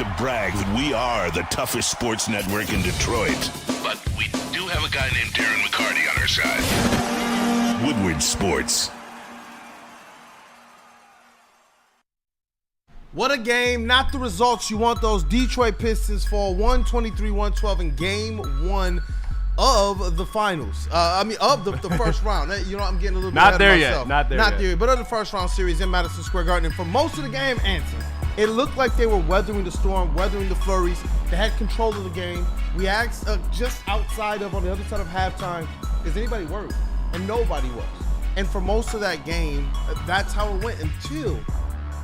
to brag that we are the toughest sports network in Detroit. But we do have a guy named Darren McCarty on our side. Woodward Sports. What a game, not the results you want. Those Detroit Pistons fall 123-112 in game one of the finals. Of the first round. You know, I'm getting a little bit Not ahead there of yet. myself. Not there yet. But of the first round series in Madison Square Garden. And for most of the game, Anson, it looked like they were weathering the storm, weathering the flurries. They had control of the game. We asked just outside of, on the other side of halftime, is anybody worried? And nobody was. And for most of that game, that's how it went until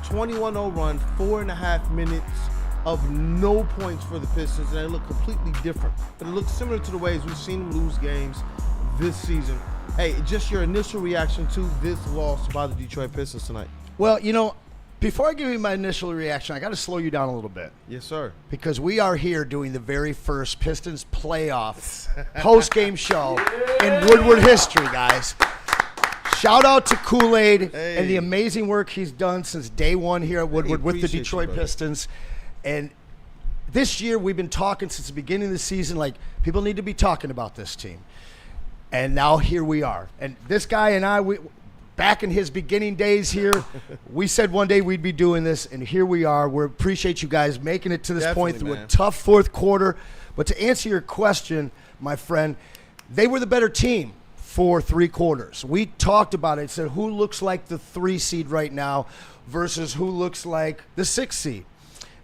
21-0 run, 4.5 minutes of no points for the Pistons, and they look completely different. But it looks similar to the ways we've seen them lose games this season. Hey, just your initial reaction to this loss by the Detroit Pistons tonight. Well, you know, before I give you my initial reaction, I got to slow you down a little bit. Yes, sir. Because we are here doing the very first Pistons playoff post-game show in Woodward history, guys. Shout out to Kool-Aid and the amazing work he's done since day one here at Woodward with the Detroit Pistons. And this year we've been talking since the beginning of the season, like people need to be talking about this team. And now here we are. And this guy and I, back in his beginning days here, we said one day we'd be doing this, and here we are. We appreciate you guys making it to this point through a tough fourth quarter. But to answer your question, my friend, they were the better team for 3 quarters. We talked about it, said who looks like the 3 seed right now versus who looks like the 6 seed.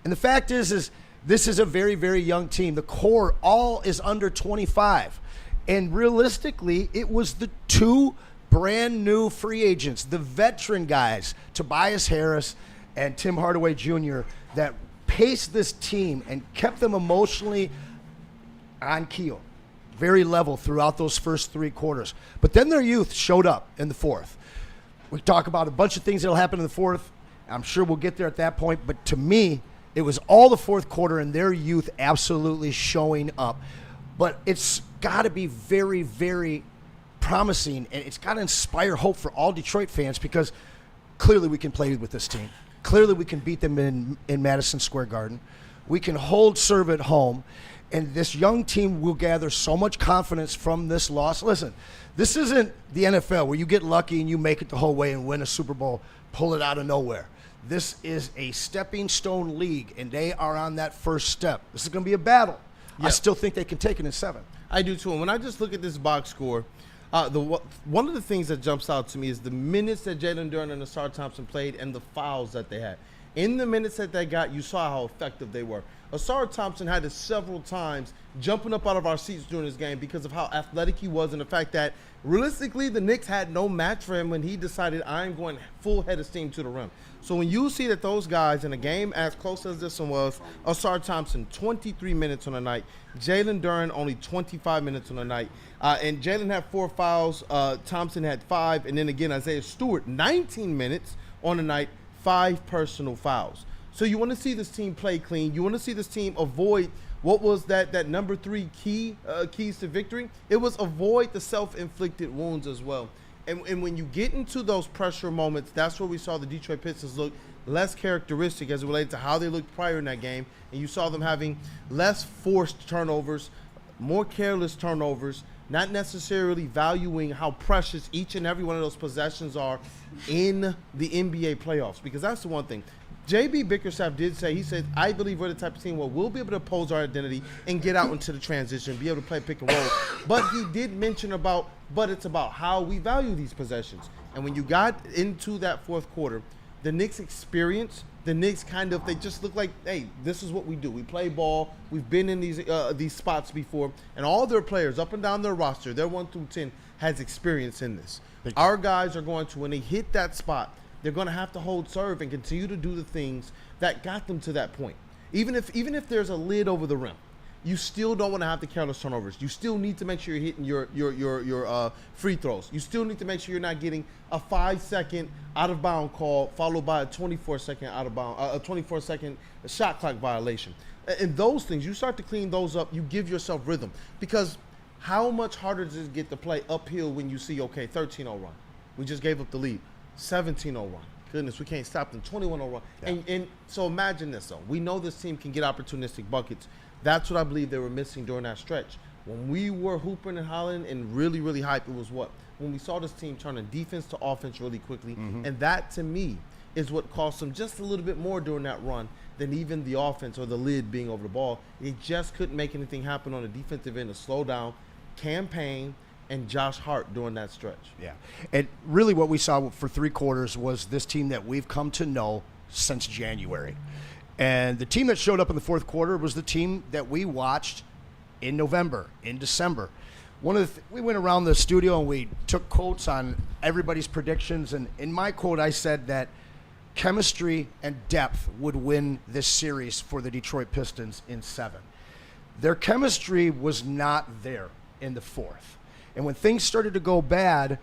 And the fact is this is a very, very young team. The core all is under 25. And realistically, it was the 2 brand new free agents, the veteran guys, Tobias Harris and Tim Hardaway Jr., that paced this team and kept them emotionally on keel. Very level throughout those first 3 quarters. But then their youth showed up in the fourth. We talk about a bunch of things that will happen in the fourth. I'm sure we'll get there at that point. But to me, it was all the fourth quarter and their youth absolutely showing up. But it's got to be very, very promising, and it's got to inspire hope for all Detroit fans, because clearly we can play with this team. Clearly we can beat them in Madison Square Garden. We can hold serve at home. And this young team will gather so much confidence from this loss. Listen, this isn't the NFL where you get lucky and you make it the whole way and win a Super Bowl, pull it out of nowhere. This is a stepping stone league, and they are on that first step. This is going to be a battle. Yep. I still think they can take it in 7. I do too. And when I just look at this box score, one of the things that jumps out to me is the minutes that Jalen Duren and Ausar Thompson played and the fouls that they had. In the minutes that they got, you saw how effective they were. Ausar Thompson had it several times jumping up out of our seats during this game because of how athletic he was and the fact that realistically the Knicks had no match for him when he decided I'm going full head of steam to the rim. So when you see that those guys in a game as close as this one was, Ausar Thompson 23 minutes on the night, Jalen Duren only 25 minutes on the night, and Jalen had 4 fouls, Thompson had 5, and then again Isaiah Stewart 19 minutes on the night, 5 personal fouls. So you want to see this team play clean. You want to see this team avoid what was that number 3 keys to victory. It was avoid the self-inflicted wounds as well. And when you get into those pressure moments, that's where we saw the Detroit Pistons look less characteristic as it related to how they looked prior in that game. And you saw them having less forced turnovers, more careless turnovers, not necessarily valuing how precious each and every one of those possessions are in the NBA playoffs. Because that's the one thing. J.B. Bickerstaff did say, he said, I believe we're the type of team where we'll be able to pose our identity and get out into the transition, be able to play pick and roll. But he did mention but it's about how we value these possessions. And when you got into that fourth quarter, the Knicks experience, the Knicks they just look like, hey, this is what we do. We play ball. We've been in these spots before. And all their players up and down their roster, their 1 through 10, has experience in this. Our guys are going to, when they hit that spot, they're going to have to hold serve and continue to do the things that got them to that point. Even if there's a lid over the rim, you still don't want to have the careless turnovers. You still need to make sure you're hitting your free throws. You still need to make sure you're not getting a 5-second out of bound call followed by a 24-second out of bound, a 24-second shot clock violation. And those things, you start to clean those up. You give yourself rhythm, because how much harder does it get to play uphill when you see 13-0 run? We just gave up the lead. 17-0 run. goodness, we can't stop them. 21-0 run. Yeah. And so imagine this, though. We know this team can get opportunistic buckets. That's what I believe they were missing during that stretch. When we were hooping and hollering and really, really hype, it was what? When we saw this team turning defense to offense really quickly. And that, to me, is what cost them just a little bit more during that run than even the offense or the lid being over the ball. They just couldn't make anything happen on the defensive end to slow down campaign and Josh Hart during that stretch. Yeah. And really what we saw for 3 quarters was this team that we've come to know since January. And the team that showed up in the fourth quarter was the team that we watched in November, in December. We went around the studio and we took quotes on everybody's predictions. And in my quote, I said that chemistry and depth would win this series for the Detroit Pistons in 7. Their chemistry was not there in the fourth. And when things started to go bad,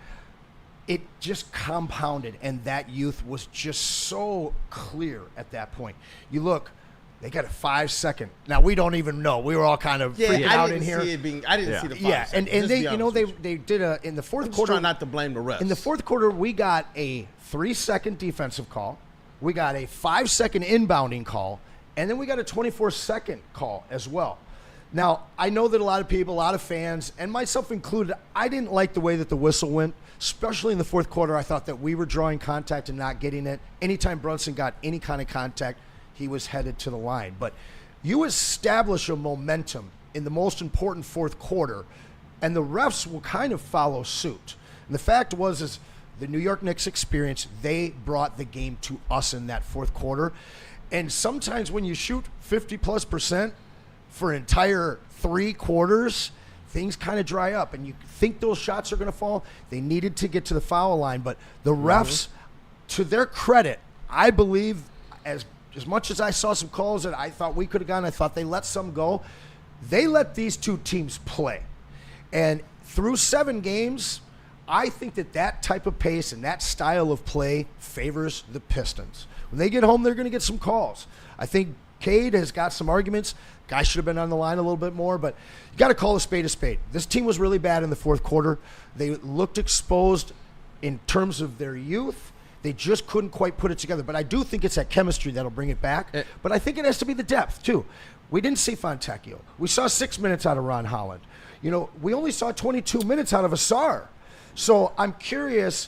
it just compounded, and that youth was just so clear at that point. You look, they got a 5-second. Now, we don't even know. We were all kind of freaking out in here. I didn't see the 5 and seconds. they did in the fourth I'm just quarter. trying not to blame the refs. In the fourth quarter, we got a 3-second defensive call. We got a 5-second inbounding call, and then we got a 24-second call as well. Now, I know that a lot of people, a lot of fans, and myself included, I didn't like the way that the whistle went, especially in the fourth quarter. I thought that we were drawing contact and not getting it. Anytime Brunson got any kind of contact, he was headed to the line. But you establish a momentum in the most important fourth quarter, and the refs will kind of follow suit. And the fact is the New York Knicks experience, they brought the game to us in that fourth quarter. And sometimes when you shoot 50+% for an entire 3 quarters, things kind of dry up, and you think those shots are going to fall. They needed to get to the foul line, but the refs, to their credit, I believe, as much as I saw some calls that I thought we could have gotten, I thought they let some go. They let these 2 teams play. And through 7 games, I think that type of pace and that style of play favors the Pistons. When they get home, they're going to get some calls. I think Cade has got some arguments. Guy should have been on the line a little bit more, but you got to call a spade a spade. This team was really bad in the fourth quarter. They looked exposed in terms of their youth. They just couldn't quite put it together. But I do think it's that chemistry that'll bring it back. But I think it has to be the depth, too. We didn't see Fontecchio. We saw 6 minutes out of Ron Holland. We only saw 22 minutes out of Asar. So I'm curious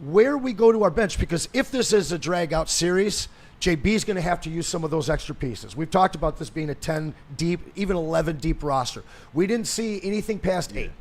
where we go to our bench, because if this is a drag-out series, JB's going to have to use some of those extra pieces. We've talked about this being a 10-deep, even 11-deep roster. We didn't see anything past 8.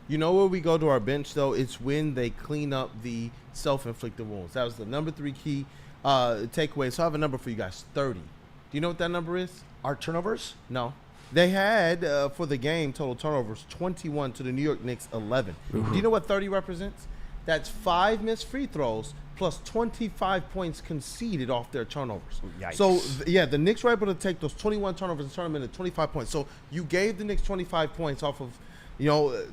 You know where we go to our bench, though? It's when they clean up the self-inflicted wounds. That was the number 3 key takeaway. So I have a number for you guys, 30. Do you know what that number is? Our turnovers? No. They had, for the game, total turnovers, 21 to the New York Knicks, 11. Do you know what 30 represents? That's 5 missed free throws plus 25 points conceded off their turnovers. Yikes. So, the Knicks were able to take those 21 turnovers and turn them into 25 points. So you gave the Knicks 25 points off of,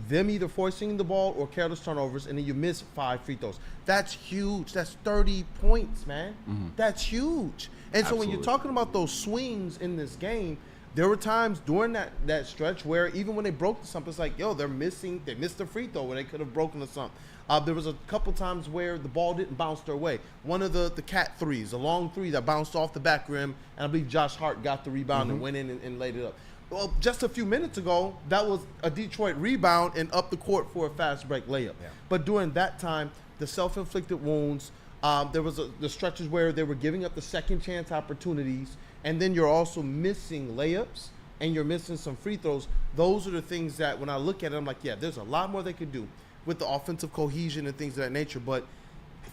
them either forcing the ball or careless turnovers, and then you miss 5 free throws. That's huge. That's 30 points, man. That's huge. And so when you're talking about those swings in this game, there were times during that stretch where even when they broke to something, it's like, they missed the free throw where they could have broken to something. There was a couple times where the ball didn't bounce their way. One of the cat threes, a long 3 that bounced off the back rim, and I believe Josh Hart got the rebound and went in and laid it up. Well, just a few minutes ago, that was a Detroit rebound and up the court for a fast break layup. Yeah. But during that time, the self-inflicted wounds, there was the stretches where they were giving up the second chance opportunities, and then you're also missing layups and you're missing some free throws. Those are the things that when I look at it, I'm like, there's a lot more they could do with the offensive cohesion and things of that nature. But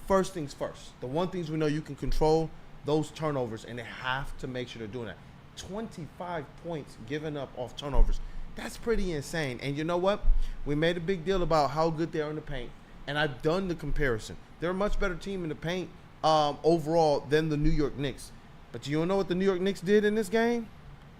first things first, the one things we know you can control, those turnovers, and they have to make sure they're doing that. 25 points given up off turnovers. That's pretty insane. And you know what? We made a big deal about how good they are in the paint, and I've done the comparison. They're a much better team in the paint overall than the New York Knicks. But you don't know what the New York Knicks did in this game?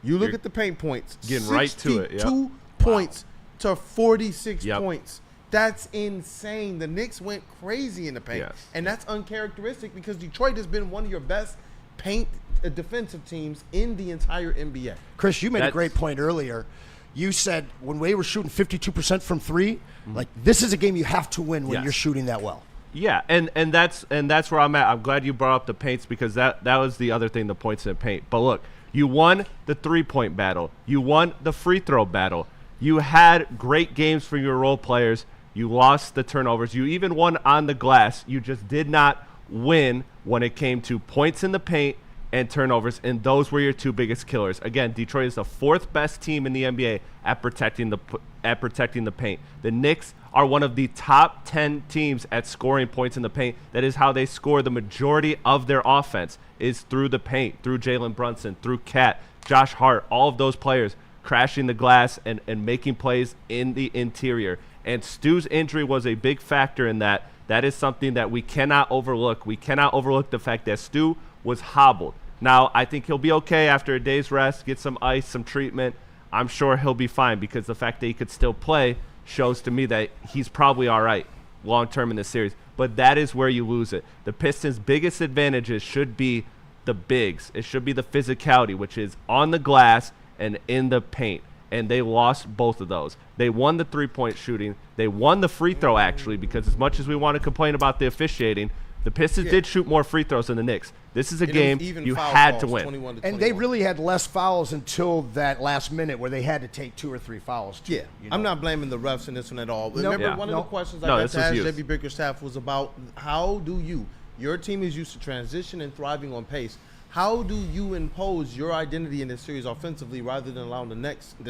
You look at the paint points. Getting right to it. 62 points to 46 points. That's insane. The Knicks went crazy in the paint. Yes. And that's uncharacteristic because Detroit has been one of your best paint defensive teams in the entire NBA. Chris, you made a great point earlier. You said when we were shooting 52% from 3, like this is a game you have to win when you're shooting that well. Yeah, and that's where I'm at. I'm glad you brought up the paints because that was the other thing, the points in paint. But look, you won the 3-point battle. You won the free throw battle. You had great games for your role players. You lost the turnovers. You even won on the glass. You just did not win when it came to points in the paint and turnovers, and those were your two biggest killers. Again, Detroit is the 4th best team in the NBA at protecting the paint. The Knicks are one of the top 10 teams at scoring points in the paint. That is how they score the majority of their offense, is through the paint, through Jalen Brunson, through Cat, Josh Hart, all of those players crashing the glass and making plays in the interior. And Stu's injury was a big factor in that. That is something that we cannot overlook. We cannot overlook the fact that Stu was hobbled. Now, I think he'll be okay after a day's rest, get some ice, some treatment. I'm sure he'll be fine because the fact that he could still play shows to me that he's probably all right long-term in this series. But that is where you lose it. The Pistons' biggest advantages should be the bigs. It should be the physicality, which is on the glass and in the paint. And they lost both of those. They won the 3-point shooting. They won the free throw, actually, because as much as we want to complain about the officiating, the Pistons did shoot more free throws than the Knicks. This is a game you had to win. And they really had less fouls until that last minute where they had to take 2 or 3 fouls. Too, I'm not blaming the refs in this one at all. Nope. Remember, one of the questions I got to ask JB Bickerstaff was about how do your team is used to transition and thriving on pace. How do you impose your identity in this series offensively rather than allowing the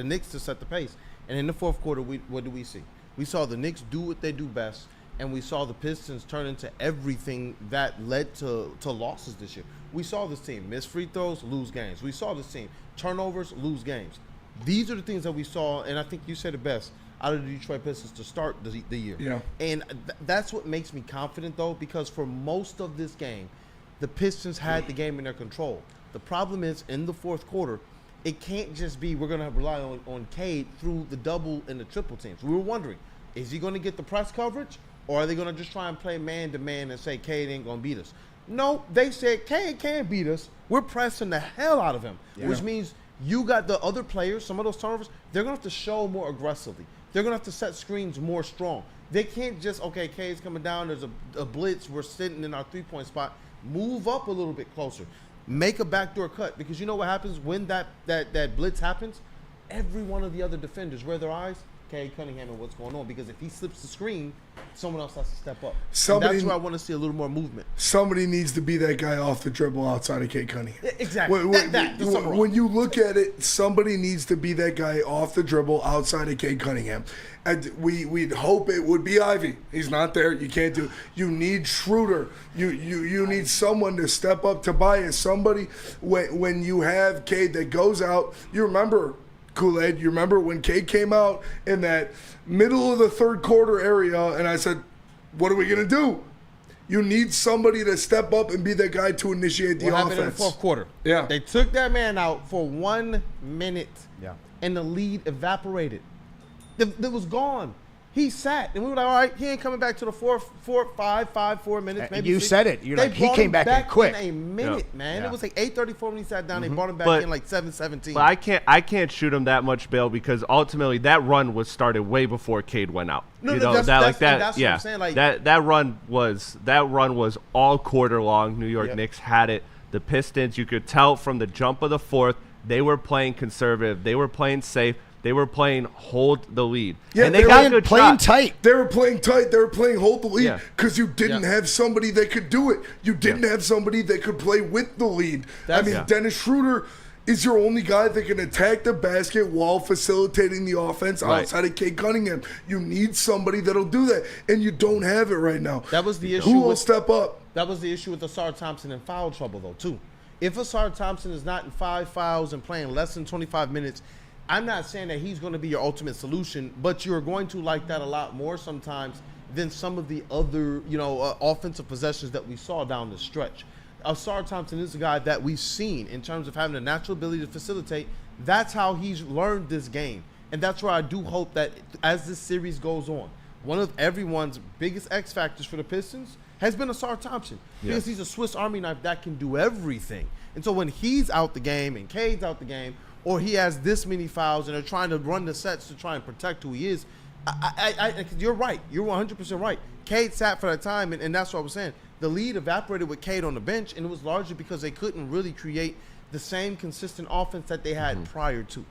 Knicks to set the pace? And in the fourth quarter, what do we see? We saw the Knicks do what they do best, and we saw the Pistons turn into everything that led to losses this year. We saw this team miss free throws, lose games. We saw this team turnovers, lose games. These are the things that we saw, and I think you said it best, out of the Detroit Pistons to start the year. Yeah. And that's what makes me confident, though, because for most of this game, the Pistons had the game in their control. The problem is, in the fourth quarter, it can't just be we're going to rely on Cade through the double and the triple teams. We were wondering, is he going to get the press coverage, or are they going to just try and play man-to-man and say Cade ain't going to beat us? No, they said Cade can't beat us. We're pressing the hell out of him, which means you got the other players, some of those turnovers, they're going to have to show more aggressively. They're going to have to set screens more strong. They can't just, okay, Cade's coming down, there's a blitz, we're sitting in our three-point spot. Move up a little bit closer. Make a backdoor cut, because you know what happens when that blitz happens? Every one of the other defenders wear their eyes, Cade Cunningham, and what's going on, because if he slips the screen, someone else has to step up. That's where I want to see a little more movement. Somebody needs to be that guy off the dribble outside of Cade Cunningham. Exactly. When you look at it, somebody needs to be that guy off the dribble outside of Cade Cunningham. And we'd hope it would be Ivy. He's not there. You can't do. You need Schroeder. You need someone to step up. Tobias. Somebody when you have Cade that goes out. You remember Kool-Aid. You remember when Cade came out in that middle of the third quarter area, and I said, "What are we gonna do?" You need somebody to step up and be that guy to initiate the offense. What happened in the fourth quarter? Yeah. They took that man out for 1 minute. Yeah. And the lead evaporated. It was gone. He sat, and we were like, all right, he ain't coming back to the 4 minutes. Maybe you 6. said it. You're like, he came back in quick. In a minute, man. Yeah. It was like 8:34 when he sat down. They brought him back in like 7:17. But I can't shoot him that much bail because ultimately that run was started way before Cade went out. That's what I'm saying. Like, that run was all quarter long. New York Knicks had it. The Pistons, you could tell from the jump of the fourth, they were playing conservative. They were playing safe. They were playing hold the lead. Yeah, and they got good playing shots. tight. They were playing tight. They were playing hold the lead because you didn't have somebody that could do it. You didn't have somebody that could play with the lead. Dennis Schroeder is your only guy that can attack the basket while facilitating the offense outside of Cade Cunningham. You need somebody that'll do that, and you don't have it right now. That was the issue. Who will step up? That was the issue with Asar Thompson in foul trouble, though, too. If Asar Thompson is not in 5 fouls and playing less than 25 minutes, I'm not saying that he's going to be your ultimate solution, but you're going to like that a lot more sometimes than some of the other, offensive possessions that we saw down the stretch. Asar Thompson is a guy that we've seen in terms of having a natural ability to facilitate. That's how he's learned this game. And that's where I do hope that as this series goes on, one of everyone's biggest X factors for the Pistons has been Asar Thompson. Because he's a Swiss Army knife that can do everything. And so when he's out the game and Cade's out the game, or he has this many fouls and they're trying to run the sets to try and protect who he is, You're right. You're 100% right. Cade sat for that time, and that's what I was saying. The lead evaporated with Cade on the bench, and it was largely because they couldn't really create the same consistent offense that they had prior to.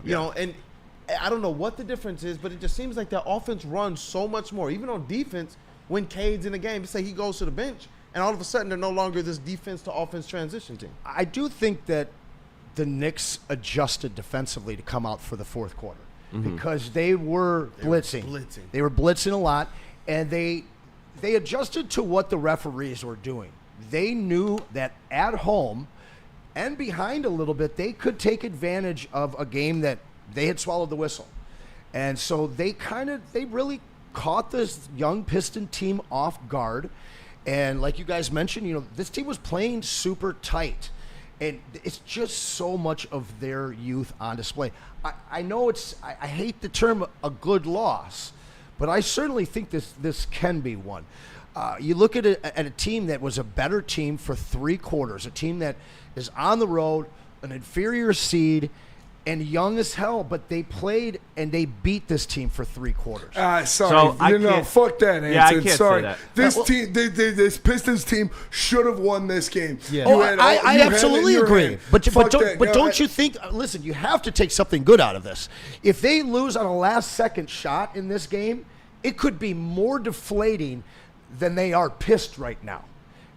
You know, and I don't know what the difference is, but it just seems like their offense runs so much more, even on defense, when Cade's in the game. Say he goes to the bench, and all of a sudden they're no longer this defense to offense transition team. I do think that the Knicks adjusted defensively to come out for the fourth quarter because they were blitzing. They were blitzing a lot, and they adjusted to what the referees were doing. They knew that at home and behind a little bit, they could take advantage of a game that they had swallowed the whistle. And so they really caught this young Piston team off guard. And like you guys mentioned, you know, this team was playing super tight. And it's just so much of their youth on display. I know I hate the term a good loss, but I certainly think this can be one. You look at a team that was a better team for 3 quarters, a team that is on the road, an inferior seed, and young as hell, but they played and they beat this team for 3 quarters. Sorry, So fuck that, Anson. Yeah, I can't sorry. say that. This team, this Pistons team should have won this game. Yeah. I absolutely agree. But Fuck don't you think? Listen, you have to take something good out of this. If they lose on a last-second shot in this game, it could be more deflating than they are pissed right now.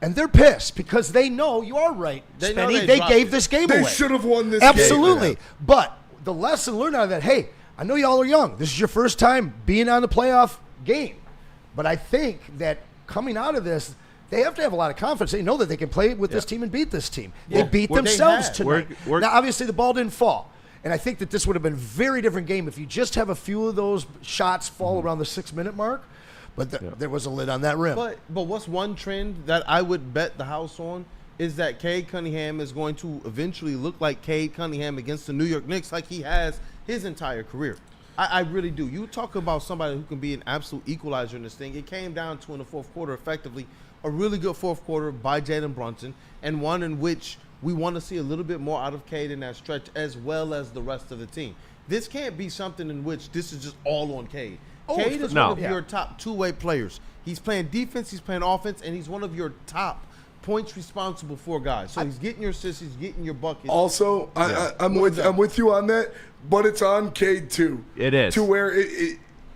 And they're pissed because they know, you are right, Spenny, they gave this game away. They should have won this Absolutely. game. But the lesson learned out of that, hey, I know y'all are young. This is your first time being on the playoff game. But I think that coming out of this, they have to have a lot of confidence. They know that they can play with this team and beat this team. They beat themselves tonight. Now, obviously, the ball didn't fall. And I think that this would have been a very different game if you just have a few of those shots fall around the 6-minute mark. But there was a lid on that rim. But what's one trend that I would bet the house on is that Cade Cunningham is going to eventually look like Cade Cunningham against the New York Knicks like he has his entire career. I really do. You talk about somebody who can be an absolute equalizer in this thing. It came down to, in the fourth quarter, effectively, a really good fourth quarter by Jalen Brunson, and one in which we want to see a little bit more out of Cade in that stretch as well as the rest of the team. This can't be something in which this is just all on Cade. Cade is one of your top two-way players. He's playing defense, he's playing offense, and he's one of your top points responsible for guys. So he's getting your assists, he's getting your buckets. Also, I'm with you on that, but it's on Cade too. It is. To where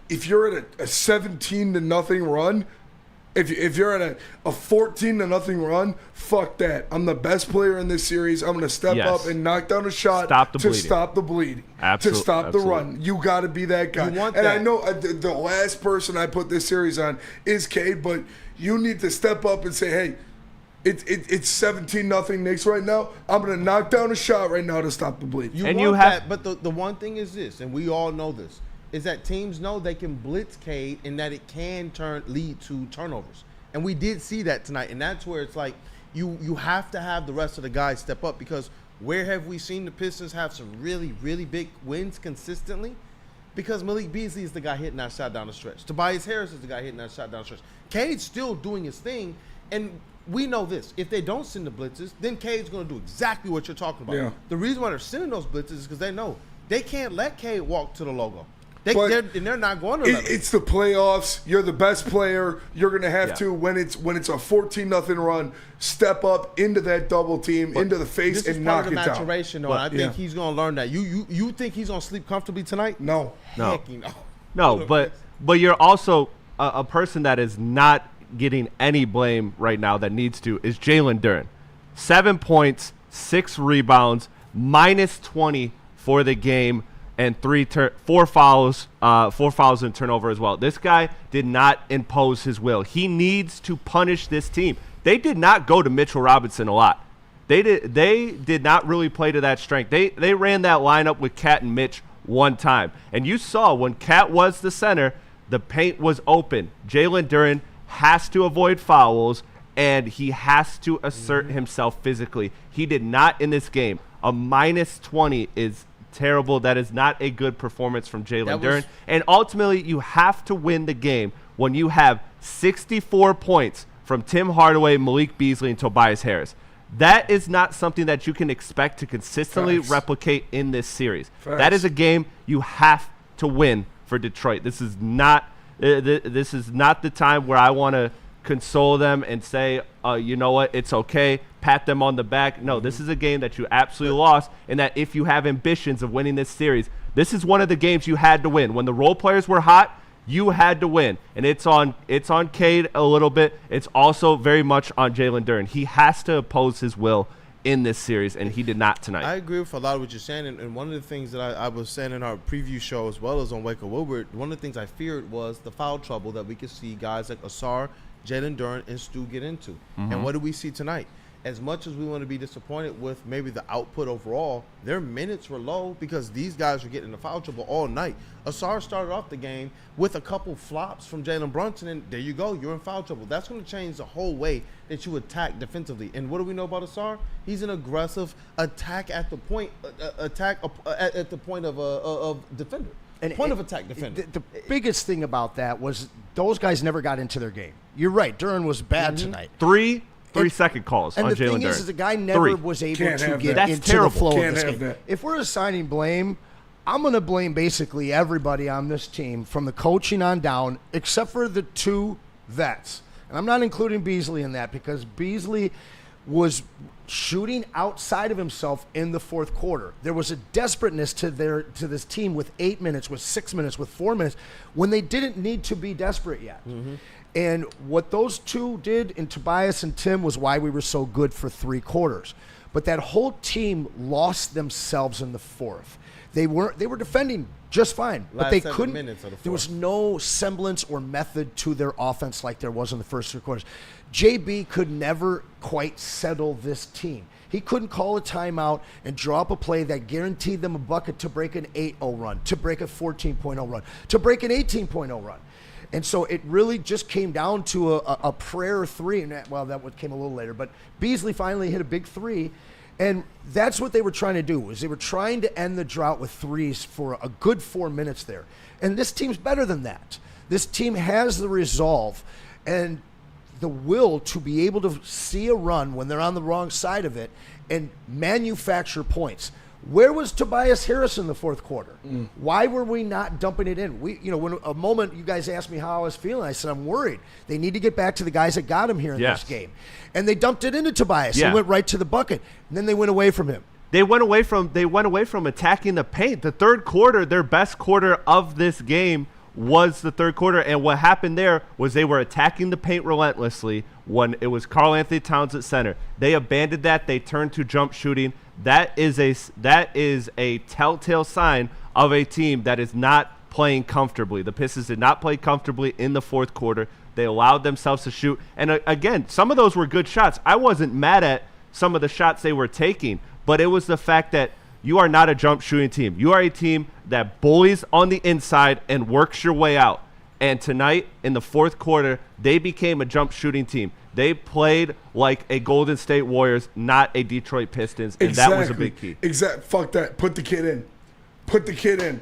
if you're at a 17-0 run, if you're at a 14-0 run, fuck that. I'm the best player in this series. I'm going to step up and knock down a shot to stop the bleeding, to stop the run. You got to be that guy. I know the last person I put this series on is Cade, but you need to step up and say, hey, it's 17-0 Knicks right now. I'm going to knock down a shot right now to stop the bleeding. You want that, but the one thing is this, and we all know this, is that teams know they can blitz Cade and that it can lead to turnovers. And we did see that tonight, and that's where it's like you have to have the rest of the guys step up, because where have we seen the Pistons have some really, really big wins consistently? Because Malik Beasley is the guy hitting that shot down the stretch. Tobias Harris is the guy hitting that shot down the stretch. Cade's still doing his thing, and we know this. If they don't send the blitzes, then Cade's going to do exactly what you're talking about. Yeah. The reason why they're sending those blitzes is because they know they can't let Cade walk to the logo. They're not going to let it's the playoffs. You're the best player. You're going to have to, when it's a 14-0 run, step up into that double team, into the face, and knock it down. This is part of the maturation, though. I think he's going to learn that. You think he's going to sleep comfortably tonight? No. No, but you're also a person that is not getting any blame right now that needs to is Jalen Duren. 7 points, 6 rebounds, minus 20 for the game, and 4 fouls and turnover as well. This guy did not impose his will. He needs to punish this team. They did not go to Mitchell Robinson a lot. They did not really play to that strength. They ran that lineup with Cat and Mitch one time. And you saw when Cat was the center, the paint was open. Jalen Duren has to avoid fouls, and he has to assert himself physically. He did not in this game. A minus 20 is terrible. That is not a good performance from Jalen Duren. And ultimately, you have to win the game when you have 64 points from Tim Hardaway, Malik Beasley, and Tobias Harris. That is not something that you can expect to consistently replicate in this series. That is a game you have to win for Detroit. This is not the time where I want to console them and say, you know what, it's okay, pat them on the back. No, this is a game that you absolutely lost, and that if you have ambitions of winning this series, this is one of the games you had to win. When the role players were hot, you had to win, and it's on Cade a little bit. It's also very much on Jalen Duren. He has to oppose his will in this series, and he did not tonight. I agree with a lot of what you're saying, and one of the things that I was saying in our preview show as well as on Wake Up Woodward, one of the things I feared was the foul trouble that we could see guys like Ausar, Jalen Duren, and Stu get into. And what do we see tonight? As much as we want to be disappointed with maybe the output overall, their minutes were low because these guys were getting in foul trouble all night. Ausar started off the game with a couple flops from Jalen Brunson, and there you go, you're in foul trouble. That's going to change the whole way that you attack defensively. And what do we know about Ausar? He's an aggressive attack at the point, at the point of defender. Point of attack defender. The biggest thing about that was those guys never got into their game. You're right. Duren was bad tonight. Three-second calls on Jalen Duren. And the thing is the guy never was able to get That's into terrible. the flow Can't of this have game. that. If we're assigning blame, I'm going to blame basically everybody on this team from the coaching on down, except for the two vets. And I'm not including Beasley in that because Beasley was shooting outside of himself in the fourth quarter. There was a desperateness to this team with 8 minutes, with 6 minutes, with 4 minutes, when they didn't need to be desperate yet. And what those two did in Tobias and Tim was why we were so good for 3 quarters. But that whole team lost themselves in the fourth. They were defending just fine, but they couldn't. There was no semblance or method to their offense like there was in the first 3 quarters. JB could never quite settle this team. He couldn't call a timeout and draw up a play that guaranteed them a bucket to break an 8-0 run, to break a 14-0 run, to break an 18-0 run. And so it really just came down to a prayer 3. And that came a little later. But Beasley finally hit a big 3. And that's what they were trying to do, was they were trying to end the drought with threes for a good 4 minutes there. And this team's better than that. This team has the resolve and the will to be able to see a run when they're on the wrong side of it and manufacture points. Where was Tobias Harris in the fourth quarter? Why were we not dumping it in? When a moment you guys asked me how I was feeling, I said I'm worried. They need to get back to the guys that got him here in this game. And they dumped it into Tobias. He went right to the bucket. And then they went away from him. They went away from attacking the paint. The third quarter, their best quarter of this game, was the third quarter, and what happened there was they were attacking the paint relentlessly when it was Karl Anthony Towns at center. They abandoned that. They turned to jump shooting. That is a telltale sign of a team that is not playing comfortably. The Pistons did not play comfortably in the fourth quarter. They allowed themselves to shoot, and again, some of those were good shots. I wasn't mad at some of the shots they were taking, but it was the fact that you are not a jump shooting team. You are a team that bullies on the inside and works your way out. And tonight, in the fourth quarter, they became a jump shooting team. They played like a Golden State Warriors, not a Detroit Pistons, and that was a big key. Fuck that. Put the kid in. Put the kid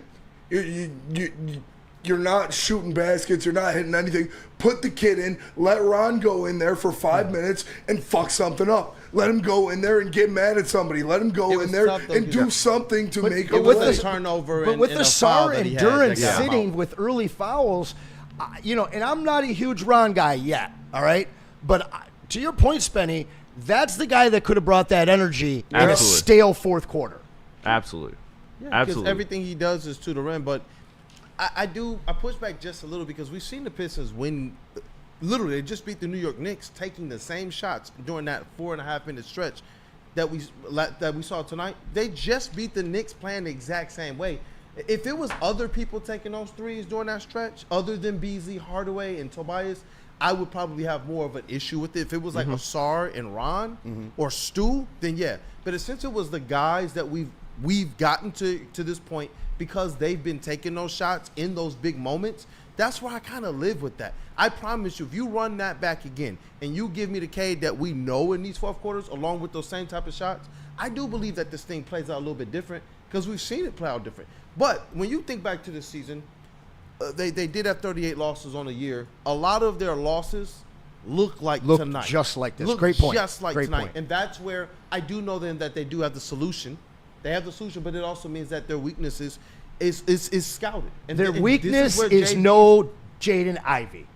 in. You're not shooting baskets. You're not hitting anything. Put the kid in. Let Ron go in there for 5 minutes and fuck something up. Let him go in there and get mad at somebody. Let him go in there and do something to make a with play. a turnover. But with and the a foul Ausar that and he had Duren that got him sitting out. with early fouls, and I'm not a huge Ron guy yet, all right? But to your point, Spenny, that's the guy that could have brought that energy in a stale fourth quarter. Absolutely. Because everything he does is to the rim. But I push back just a little because we've seen the Pistons win. Literally, they just beat the New York Knicks, taking the same shots during that 4.5-minute stretch that we saw tonight. They just beat the Knicks playing the exact same way. If it was other people taking those threes during that stretch, other than Beasley, Hardaway, and Tobias, I would probably have more of an issue with it. If it was like Ausar and Ron or Stu, then yeah. But since it was the guys that we've gotten to this point because they've been taking those shots in those big moments, that's where I kind of live with that. I promise you, if you run that back again and you give me the Cade that we know in these fourth quarters along with those same type of shots, I do believe that this thing plays out a little bit different because we've seen it play out different. But when you think back to this season, they did have 38 losses on the year. A lot of their losses look tonight. Just like this. Look Great point. just like Great tonight. point. And that's where I do know then that they do have the solution. They have the solution, but it also means that their weaknesses is scouted. And Their and weakness where is JB no Jaden Ivey.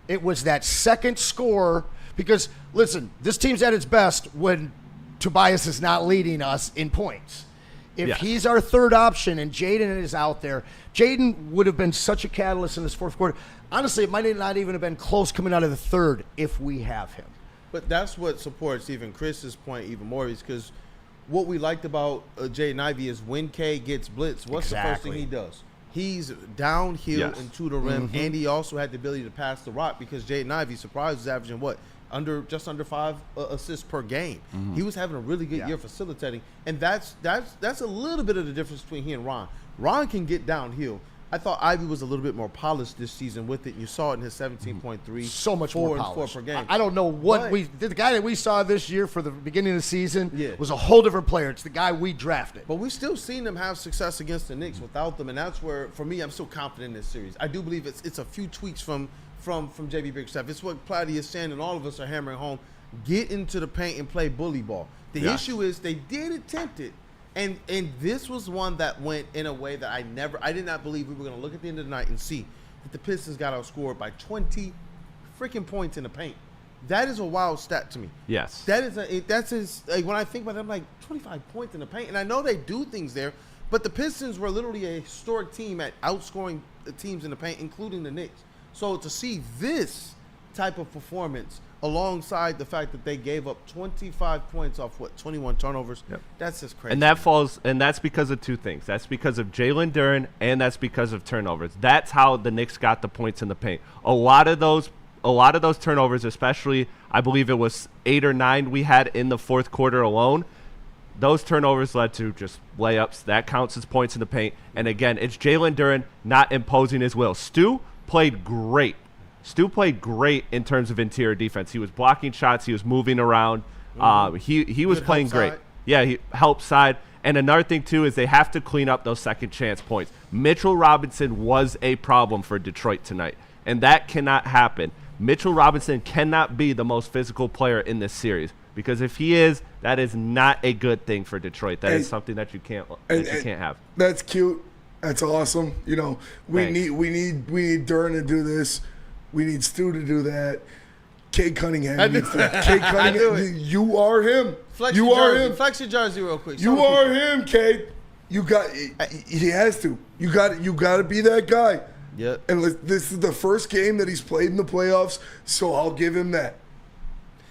It was that second score because, listen, this team's at its best when Tobias is not leading us in points. If he's our third option and Jaden is out there, Jaden would have been such a catalyst in this fourth quarter. Honestly, it might not even have been close coming out of the third if we have him. But that's what supports even Chris's point even more is because what we liked about Jaden Ivey is when K gets blitzed, what's the first thing he does? He's downhill and to the rim, and he also had the ability to pass the rock because Jaden Ivey, surprise, was averaging what? Just under 5 assists per game. He was having a really good year facilitating, and that's a little bit of the difference between he and Ron. Ron can get downhill. I thought Ivey was a little bit more polished this season with it. You saw it in his 17.3. So much more polished. 4 per game. I don't know what the guy that we saw this year for the beginning of the season Yeah. was a whole different player. It's the guy we drafted. But we've still seen them have success against the Knicks without them, and that's where, for me, I'm still confident in this series. I do believe it's a few tweaks from JB Bickerstaff. It's what Platty is saying, and all of us are hammering home. Get into the paint and play bully ball. The issue is they did attempt it, and this was one that went in a way that I did not believe we were going to look at the end of the night and see that the Pistons got outscored by 20 freaking points in the paint. That is a wild stat to me. Yes. That's when I think about it, I'm like 25 points in the paint, and I know they do things there, but the Pistons were literally a historic team at outscoring the teams in the paint, including the Knicks. So to see this type of performance alongside the fact that they gave up 25 points off 21 turnovers, that's just crazy. And that's because of two things. That's because of Jalen Duren, and that's because of turnovers. That's how the Knicks got the points in the paint. A lot of those turnovers, especially I believe it was 8 or 9 we had in the fourth quarter alone. Those turnovers led to just layups. That counts as points in the paint. And again, it's Jalen Duren not imposing his will. Stu played great in terms of interior defense. He was blocking shots. He was moving around. He was playing great. Yeah, he helped side. And another thing, too, is they have to clean up those second chance points. Mitchell Robinson was a problem for Detroit tonight, and that cannot happen. Mitchell Robinson cannot be the most physical player in this series because if he is, that is not a good thing for Detroit. That is something that you can't have. That's cute. That's awesome. You know, we need Duren to do this. We need Stu to do that. Kate Cunningham needs to. Kate Cunningham, you are him. Flex you your are jersey. him. Flex your jersey real quick. You are him, Kate. You got. He has to. You got to be that guy. Yep. And this is the first game that he's played in the playoffs, so I'll give him that.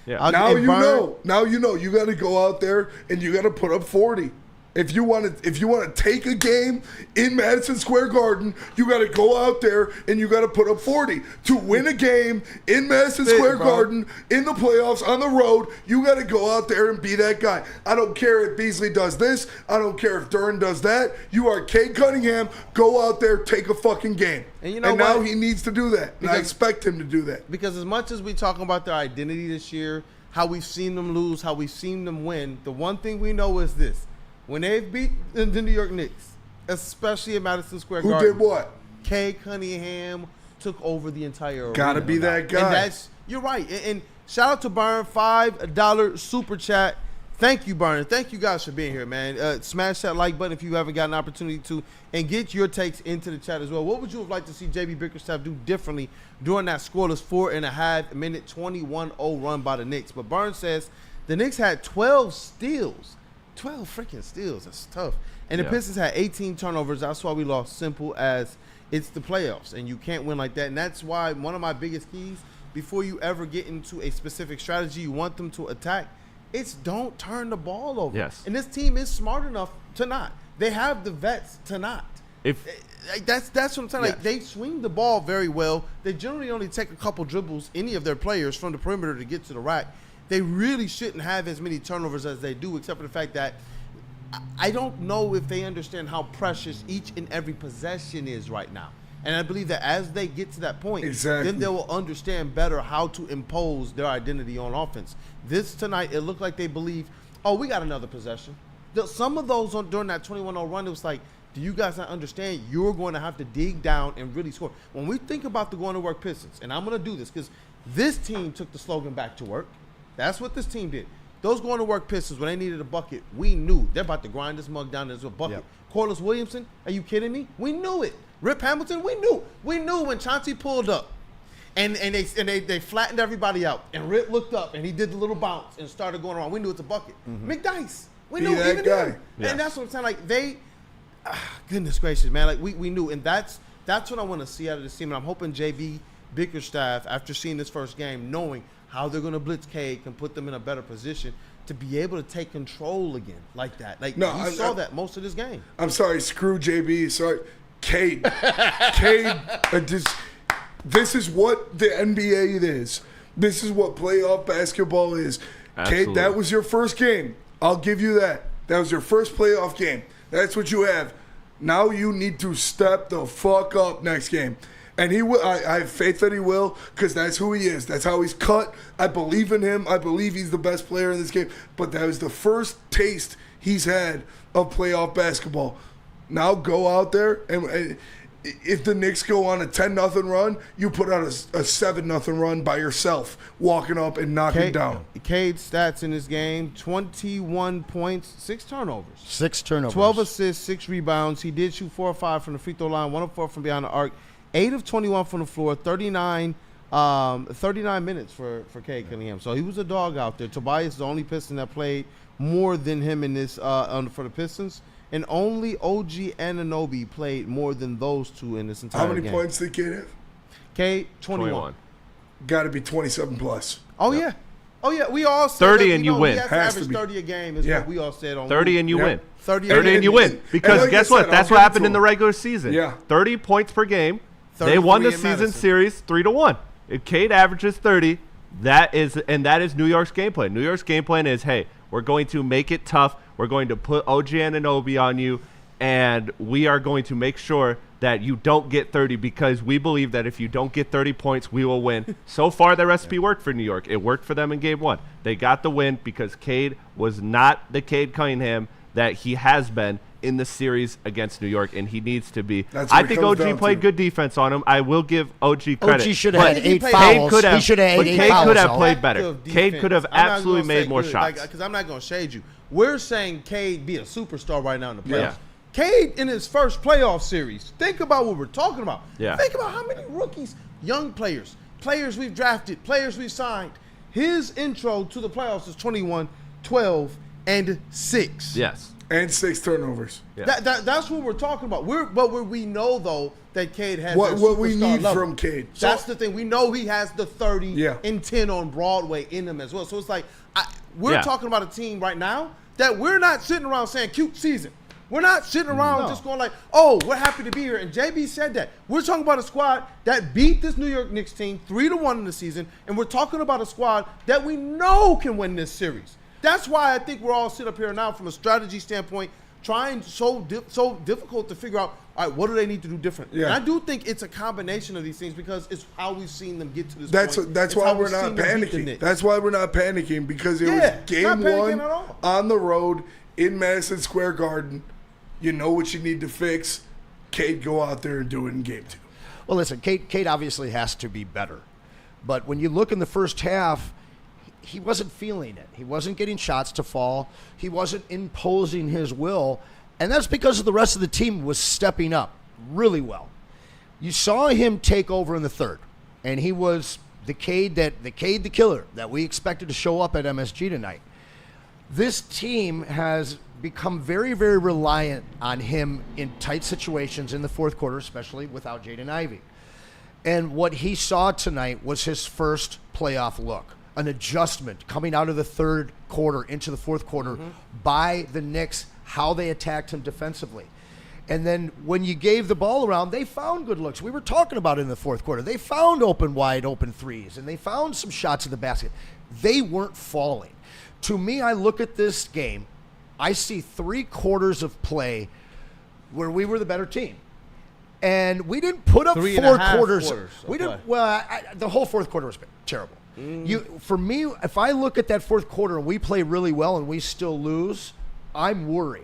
Yeah. Now you know. You got to go out there and you got to put up 40. If you want to take a game in Madison Square Garden, you got to go out there and you got to put up 40. To win a game in Madison Square Garden in the playoffs on the road, you got to go out there and be that guy. I don't care if Beasley does this. I don't care if Duren does that. You are Cade Cunningham. Go out there, take a fucking game. And you know what? Now he needs to do that. And I expect him to do that. Because as much as we talk about their identity this year, how we've seen them lose, how we've seen them win, the one thing we know is this. When they've beat the New York Knicks, especially at Madison Square Garden. Who did what? Kay Cunningham took over the entire arena. Gotta be that guy. And you're right. And shout out to Byron, $5 super chat. Thank you, Byron. Thank you guys for being here, man. Smash that like button if you haven't got an opportunity to, and get your takes into the chat as well. What would you have liked to see JB Bickerstaff do differently during that scoreless 4.5 minute 21-0 run by the Knicks? But Byron says the Knicks had 12 steals. 12 freaking steals. That's tough. And the Pistons had 18 turnovers. That's why we lost. Simple as it's the playoffs, and you can't win like that. And that's why one of my biggest keys, before you ever get into a specific strategy you want them to attack, it's don't turn the ball over. Yes. And this team is smart enough to not. They have the vets to not. That's what I'm saying. Yes. Like, they swing the ball very well. They generally only take a couple dribbles, any of their players, from the perimeter to get to the rack. They really shouldn't have as many turnovers as they do, except for the fact that I don't know if they understand how precious each and every possession is right now. And I believe that as they get to that point, then they will understand better how to impose their identity on offense. This tonight, it looked like they believe, oh, we got another possession. Some of those during that 21-0 run, it was like, do you guys not understand you're going to have to dig down and really score? When we think about the going to work Pistons, and I'm going to do this because this team took the slogan back to work. That's what this team did. Those going to work Pistons, when they needed a bucket, we knew they're about to grind this mug down into a bucket. Yep. Corliss Williamson, are you kidding me? We knew it. Rip Hamilton, we knew. We knew when Chauncey pulled up and they flattened everybody out. And Rip looked up and he did the little bounce and started going around. We knew it's a bucket. McDice, we knew that even guy. him. Yes. And that's what I'm saying. Like goodness gracious, man. Like we knew, and that's what I want to see out of this team. And I'm hoping JB Bickerstaff, after seeing this first game, knowing how they're going to blitz Cade, can put them in a better position to be able to take control again like that. Like, No, you saw that most of this game. I'm sorry, screw JB. Sorry, Cade. This is what the NBA is. This is what playoff basketball is. Absolutely. Cade, that was your first game. I'll give you that. That was your first playoff game. That's what you have. Now you need to step the fuck up next game. And he will. I have faith that he will, because that's who he is. That's how he's cut. I believe in him. I believe he's the best player in this game. But that was the first taste he's had of playoff basketball. Now go out there, and if the Knicks go on a 10-0 run, you put out a 7-0 run by yourself, walking up and knocking down. Cade's stats in this game: 21 points, 6 turnovers. 6 turnovers. 12 assists, 6 rebounds. He did shoot 4 or 5 from the free throw line, 1 of 4 from behind the arc. 8 of 21 from the floor, 39 minutes for Cade Cunningham. So he was a dog out there. Tobias is the only Piston that played more than him in this for the Pistons. And only OG Anunoby played more than those two in this entire game. How many points did Cade have? Cade, 21. Got to be 27 plus. Oh, yeah. Oh, yeah. We all said 30 that, and you win. He has to Has to average be. 30 a game is what we all said on 30 and you Yep. win. 30 and you win. Because like I guess said, what? I'll That's give what it happened to in the him. regular season. Yeah. 30 points per game. They 33 won the in season Madison. series 3-1. If Cade averages 30, that is New York's game plan. New York's game plan is, hey, we're going to make it tough. We're going to put OG Anunoby on you, and we are going to make sure that you don't get 30, because we believe that if you don't get 30 points, we will win. So far, the recipe worked for New York. It worked for them in game 1. They got the win because Cade was not the Cade Cunningham that he has been in the series against New York, and he needs to be. That's what I it think comes OG down played to. good defense on him. I will give OG credit. OG should have but had 8 played- fouls. could have- He should have had but 8 Cade fouls. could have though. played better. Active Cade defense. could have I'm not absolutely gonna say made more good, shots. Because I'm not going to shade you. We're saying Cade be a superstar right now in the playoffs. Yeah. Cade in his first playoff series. Think about what we're talking about. Yeah. Think about how many rookies, young players we've drafted, players we've signed. His intro to the playoffs is 21, 12, and 6. Yes. And 6 turnovers. Yeah. That's what we're talking about. We know though that Cade has What that we superstar need level. from Cade. That's the thing. We know he has the 30 Yeah. and 10 on Broadway in him as well. So it's like we're Yeah. talking about a team right now that we're not sitting around saying cute season. We're not sitting around just going like, oh, we're happy to be here. And JB said that. We're talking about a squad that beat this New York Knicks team 3-1 in the season, and we're talking about a squad that we know can win this series. That's why I think we're all sitting up here now from a strategy standpoint, trying so difficult to figure out, all right, what do they need to do different? Yeah. And I do think it's a combination of these things because it's how we've seen them get to this point. That's It's why how we're we've not seen them beat the panicking. Knicks. That's why we're not panicking, because it Yeah, was not game panicking 1 at all. on the road in Madison Square Garden. You know what you need to fix. Cade, go out there and do it in game 2. Well, listen, Cade obviously has to be better. But when you look in the first half, he wasn't feeling it. He wasn't getting shots to fall. He wasn't imposing his will. And that's because the rest of the team was stepping up really well. You saw him take over in the third, and he was the Cade the killer that we expected to show up at MSG tonight. This team has become very, very reliant on him in tight situations in the fourth quarter, especially without Jaden Ivey. And what he saw tonight was his first playoff look, an adjustment coming out of the third quarter into the fourth quarter by the Knicks, how they attacked him defensively. And then when you gave the ball around, they found good looks. We were talking about it in the fourth quarter. They found wide open threes, and they found some shots in the basket. They weren't falling. To me, I look at this game, I see 3 quarters of play where we were the better team. And we didn't put up 3 4 and a half quarters. quarters of We didn't. play. Well, the whole fourth quarter was terrible. For me, if I look at that fourth quarter and we play really well and we still lose, I'm worried.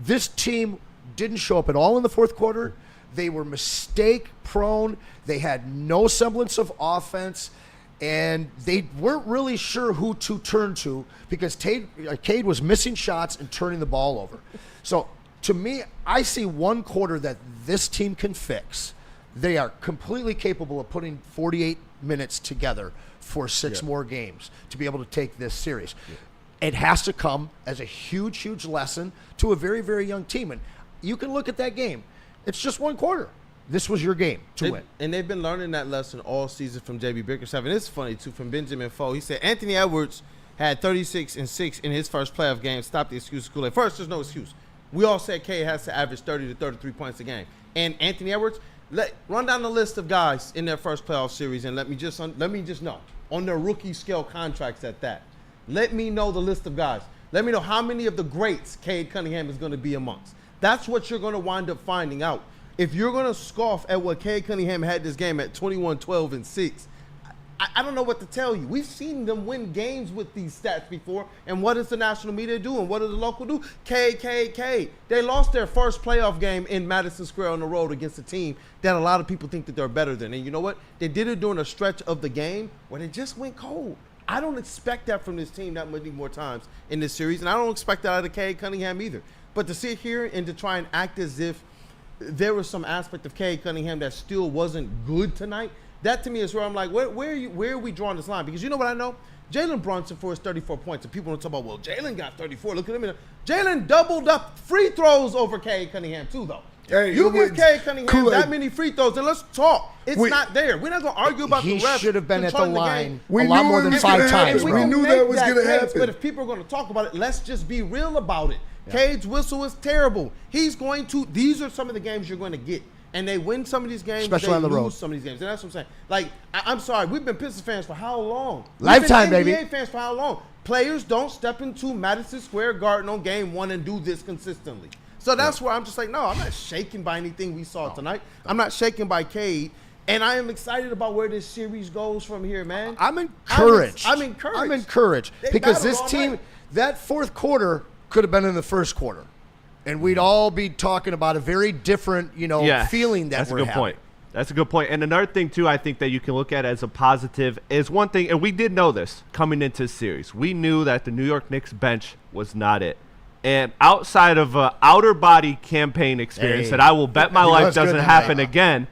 This team didn't show up at all in the fourth quarter. They were mistake prone. They had no semblance of offense. and they weren't really sure who to turn to because Cade was missing shots and turning the ball over. So to me, I see one quarter that this team can fix. They are completely capable of putting 48 minutes together for 6 more games to be able to take this series. It has to come as a huge, huge lesson to a very, very young team. And you can look at that game. It's just one quarter. This was your game to win. And they've been learning that lesson all season from J.B. Bickerstaff. And it's funny, too, from Benjamin Foe. He said Anthony Edwards had 36 and 6 in his first playoff game. Stop the excuses, Kool-Aid. First, there's no excuse. We all said Cade has to average 30 to 33 points a game. And Anthony Edwards, run down the list of guys in their first playoff series and let me just know, on their rookie scale contracts at that. Let me know the list of guys. Let me know how many of the greats Cade Cunningham is going to be amongst. That's what you're going to wind up finding out. If you're going to scoff at what Cade Cunningham had this game at 21, 12, and 6, I don't know what to tell you. We've seen them win games with these stats before, and what does the national media do, and what does the local do? Cade. They lost their first playoff game in Madison Square on the road against a team that a lot of people think that they're better than. And you know what? They did it during a stretch of the game where they just went cold. I don't expect that from this team that many more times in this series, and I don't expect that out of Cade Cunningham either. But to sit here and to try and act as if there was some aspect of Cade Cunningham that still wasn't good tonight, that to me is where I'm like, where are we drawing this line? Because you know what I know? Jalen Brunson for his 34 points, and people don't talk about, well, Jalen got 34. Look at him. Jalen doubled up free throws over Cade Cunningham too, though. Hey, you give Cade Cunningham that many free throws, and let's talk. It's not there. We're not going to argue about the refs. He should have been at the line a We lot knew more it than was 5 gonna times, happen. bro. We knew that was going to happen. But if people are going to talk about it, let's just be real about it. Cade's whistle is terrible. These are some of the games you're going to get. And they win some of these games, especially they on the lose road. some of these games. And that's what I'm saying. Like, I'm sorry, we've been Pistons fans for how long? Lifetime, we've been baby. NBA fans for how long? Players don't step into Madison Square Garden on game 1 and do this consistently. So that's where I'm just like, no, I'm not shaken by anything we saw tonight. I'm not shaken by Cade. And I am excited about where this series goes from here, man. I'm encouraged. I'm encouraged. I'm encouraged. Because this battled all team, night. that fourth quarter could have been in the first quarter. And we'd all be talking about a very different, feeling that that's we're a good having. point. That's a good point. And another thing, too, I think that you can look at as a positive is one thing, and we did know this coming into the series. We knew that the New York Knicks bench was not it. And outside of an outer body campaign experience that I will bet my life doesn't happen again,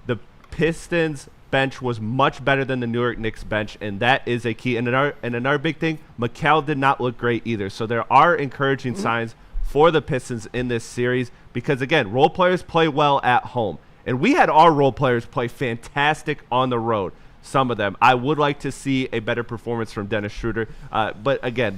the Pistons bench was much better than the New York Knicks bench, and that is a key. And another big thing, Mikal did not look great either. So there are encouraging signs for the Pistons in this series because, again, role players play well at home. And we had our role players play fantastic on the road, some of them. I would like to see a better performance from Dennis Schroeder. But, again,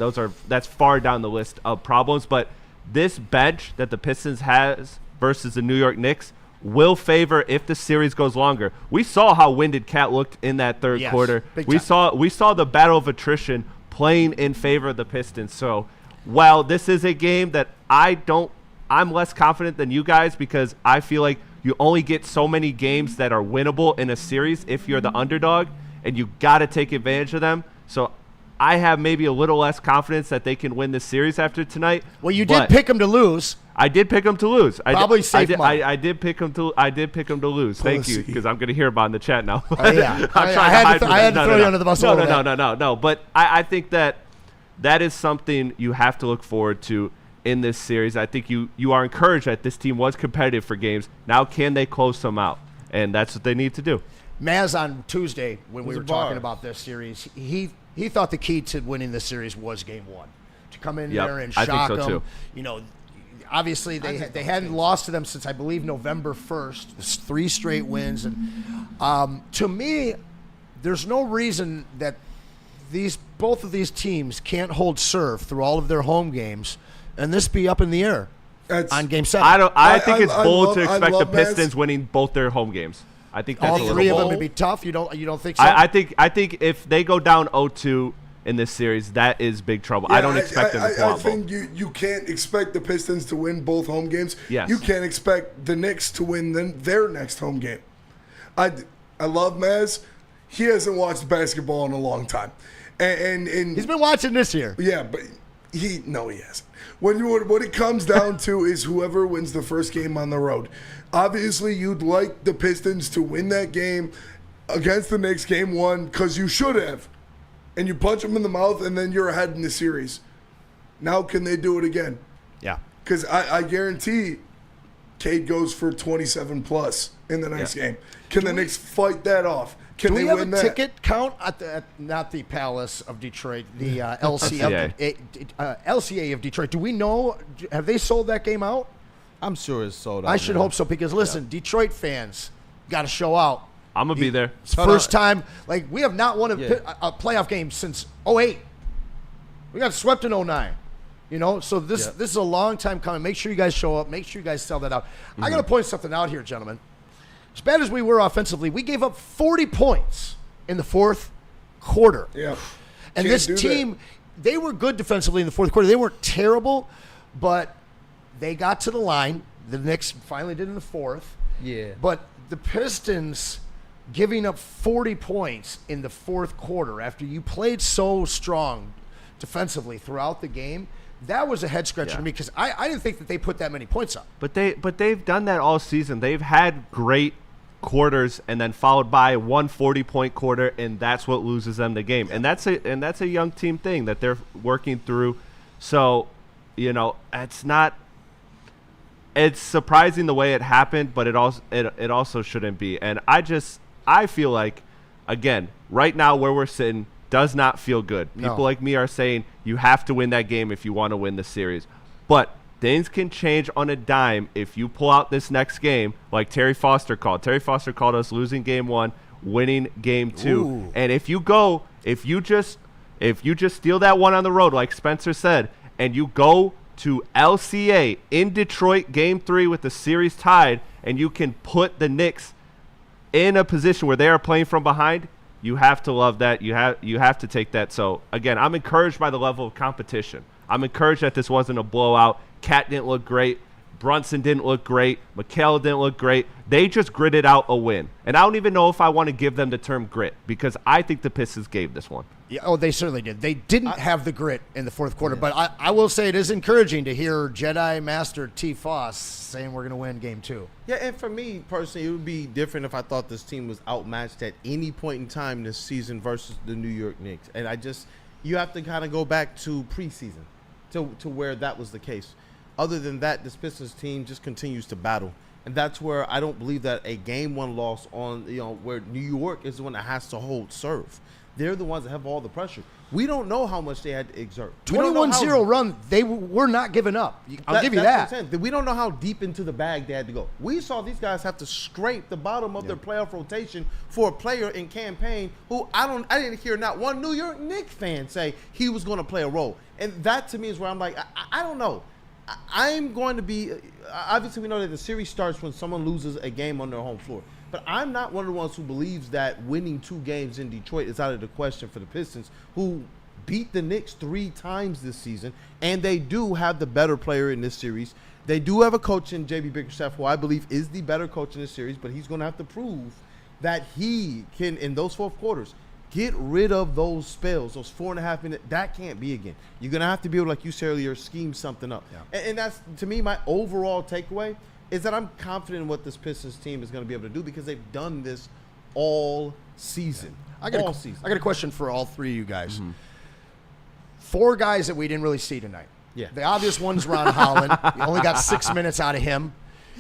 that's far down the list of problems. But this bench that the Pistons has versus the New York Knicks will favor if the series goes longer. We saw how winded Cat looked in that third quarter. We saw the battle of attrition playing in favor of the Pistons. So while this is a game that I'm less confident than you guys because I feel like you only get so many games that are winnable in a series if you're the underdog, and you got to take advantage of them. So I have maybe a little less confidence that they can win this series after tonight. Well, you did pick them to lose. I did pick them to lose. Probably safe money. I did pick them to lose. Thank you, because I'm going to hear about it in the chat now. Oh, yeah. I had to throw you under the bus. No. But I think that is something you have to look forward to in this series. I think you are encouraged that this team was competitive for games. Now, can they close some out? And that's what they need to do. Maz on Tuesday, when we were talking about this series, he thought the key to winning this series was Game 1, to come in there and shock I think so them. Too. Obviously they hadn't lost to them since I believe November 1st. It's 3 straight wins, and to me, there's no reason that both of these teams can't hold serve through all of their home games, and this be up in the air on Game 7. I think it's bold to expect the Pistons winning both their home games. I think that's all a little three of bold. them would be tough. You don't think so? I think if they go down 0-2 in this series, that is big trouble. Yeah, I don't expect them to pull out I think you can't expect the Pistons to win both home games. Yes. You can't expect the Knicks to win their next home game. I love Maz. He hasn't watched basketball in a long time. And he's been watching this year. Yeah, but he hasn't. What it comes down to is whoever wins the first game on the road. Obviously, you'd like the Pistons to win that game against the Knicks game 1 because you should have. And you punch them in the mouth, and then you're ahead in the series. Now can they do it again? Yeah. Because I guarantee Cade goes for 27+ in the next game. Can the Knicks fight that off? Can they win that? Do we have a ticket count at not the Palace of Detroit, the LCA of Detroit? Do we know? Have they sold that game out? I'm sure it's sold out. I should hope so because, listen, Detroit fans got to show out. I'm going to be there. It's first time. Like, we have not won a playoff game since 2008. We got swept in 2009. You know, so this is a long time coming. Make sure you guys show up. Make sure you guys sell that out. I got to point something out here, gentlemen. As bad as we were offensively, we gave up 40 points in the fourth quarter. Yeah. And this team, they were good defensively in the fourth quarter. They weren't terrible, but they got to the line. The Knicks finally did in the fourth. Yeah. But the Pistons giving up 40 points in the fourth quarter after you played so strong defensively throughout the game, that was a head scratcher to me because I didn't think that they put that many points up. But they've done that all season. They've had great quarters and then followed by one 40-point quarter, and that's what loses them the game. And that's a young team thing that they're working through. So, you know, it's surprising the way it happened, but it also shouldn't be. And I feel like, again, right now where we're sitting does not feel good. People like me are saying you have to win that game if you want to win the series. But things can change on a dime if you pull out this next game like Terry Foster called. Terry Foster called us losing game 1, winning game 2. Ooh. And if you just steal that one on the road, like Spencer said, and you go to LCA in Detroit game 3 with the series tied, and you can put the Knicks in a position where they are playing from behind, you have to love that. You have to take that. So, again, I'm encouraged by the level of competition. I'm encouraged that this wasn't a blowout. Cat didn't look great. Brunson didn't look great. Mikal didn't look great. They just gritted out a win. And I don't even know if I want to give them the term grit because I think the Pistons gave this one. Yeah, they certainly did. They didn't have the grit in the fourth quarter, but I will say it is encouraging to hear Jedi Master T. Foss saying we're going to win game 2. Yeah, and for me personally, it would be different if I thought this team was outmatched at any point in time this season versus the New York Knicks. And you have to kind of go back to preseason to where that was the case. Other than that, this Pistons team just continues to battle. And that's where I don't believe that a game 1 loss on, where New York is the one that has to hold serve. They're the ones that have all the pressure. We don't know how much they had to exert. 21-0 run, they were not giving up. I'll give you that. What I'm saying. We don't know how deep into the bag they had to go. We saw these guys have to scrape the bottom of their playoff rotation for a player in campaign who I didn't hear not one New York Knicks fan say he was going to play a role. And that to me is where I'm like, I don't know. I'm going to be obviously we know that the series starts when someone loses a game on their home floor. But I'm not one of the ones who believes that winning 2 games in Detroit is out of the question for the Pistons, who beat the Knicks 3 times this season, and they do have the better player in this series. They do have a coach in J.B. Bickerstaff, who I believe is the better coach in this series, but he's going to have to prove that he can, in those fourth quarters, get rid of those spells, those 4.5 minutes. That can't be again. You're going to have to be able, like you said earlier, scheme something up. Yeah. And that's, to me, my overall takeaway is that I'm confident in what this Pistons team is going to be able to do because they've done this all season. I got a question for all 3 of you guys. Mm-hmm. 4 guys that we didn't really see tonight. Yeah. The obvious one's Ron Holland. You only got 6 minutes out of him.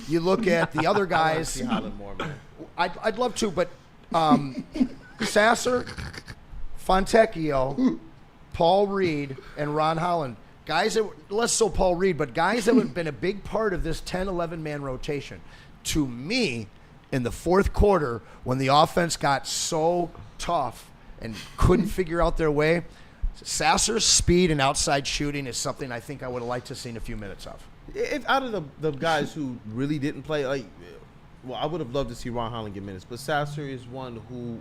You look at the other guys. I want to see Holland more, man. I'd love to, but Sasser, Fontecchio, Paul Reed, and Ron Holland. Guys that, less so Paul Reed, but guys that have been a big part of this 10, 11-man rotation. To me, in the fourth quarter, when the offense got so tough and couldn't figure out their way, Sasser's speed and outside shooting is something I think I would have liked to have seen a few minutes of. If out of the guys who really didn't play, I would have loved to see Ron Holland get minutes, but Sasser is one who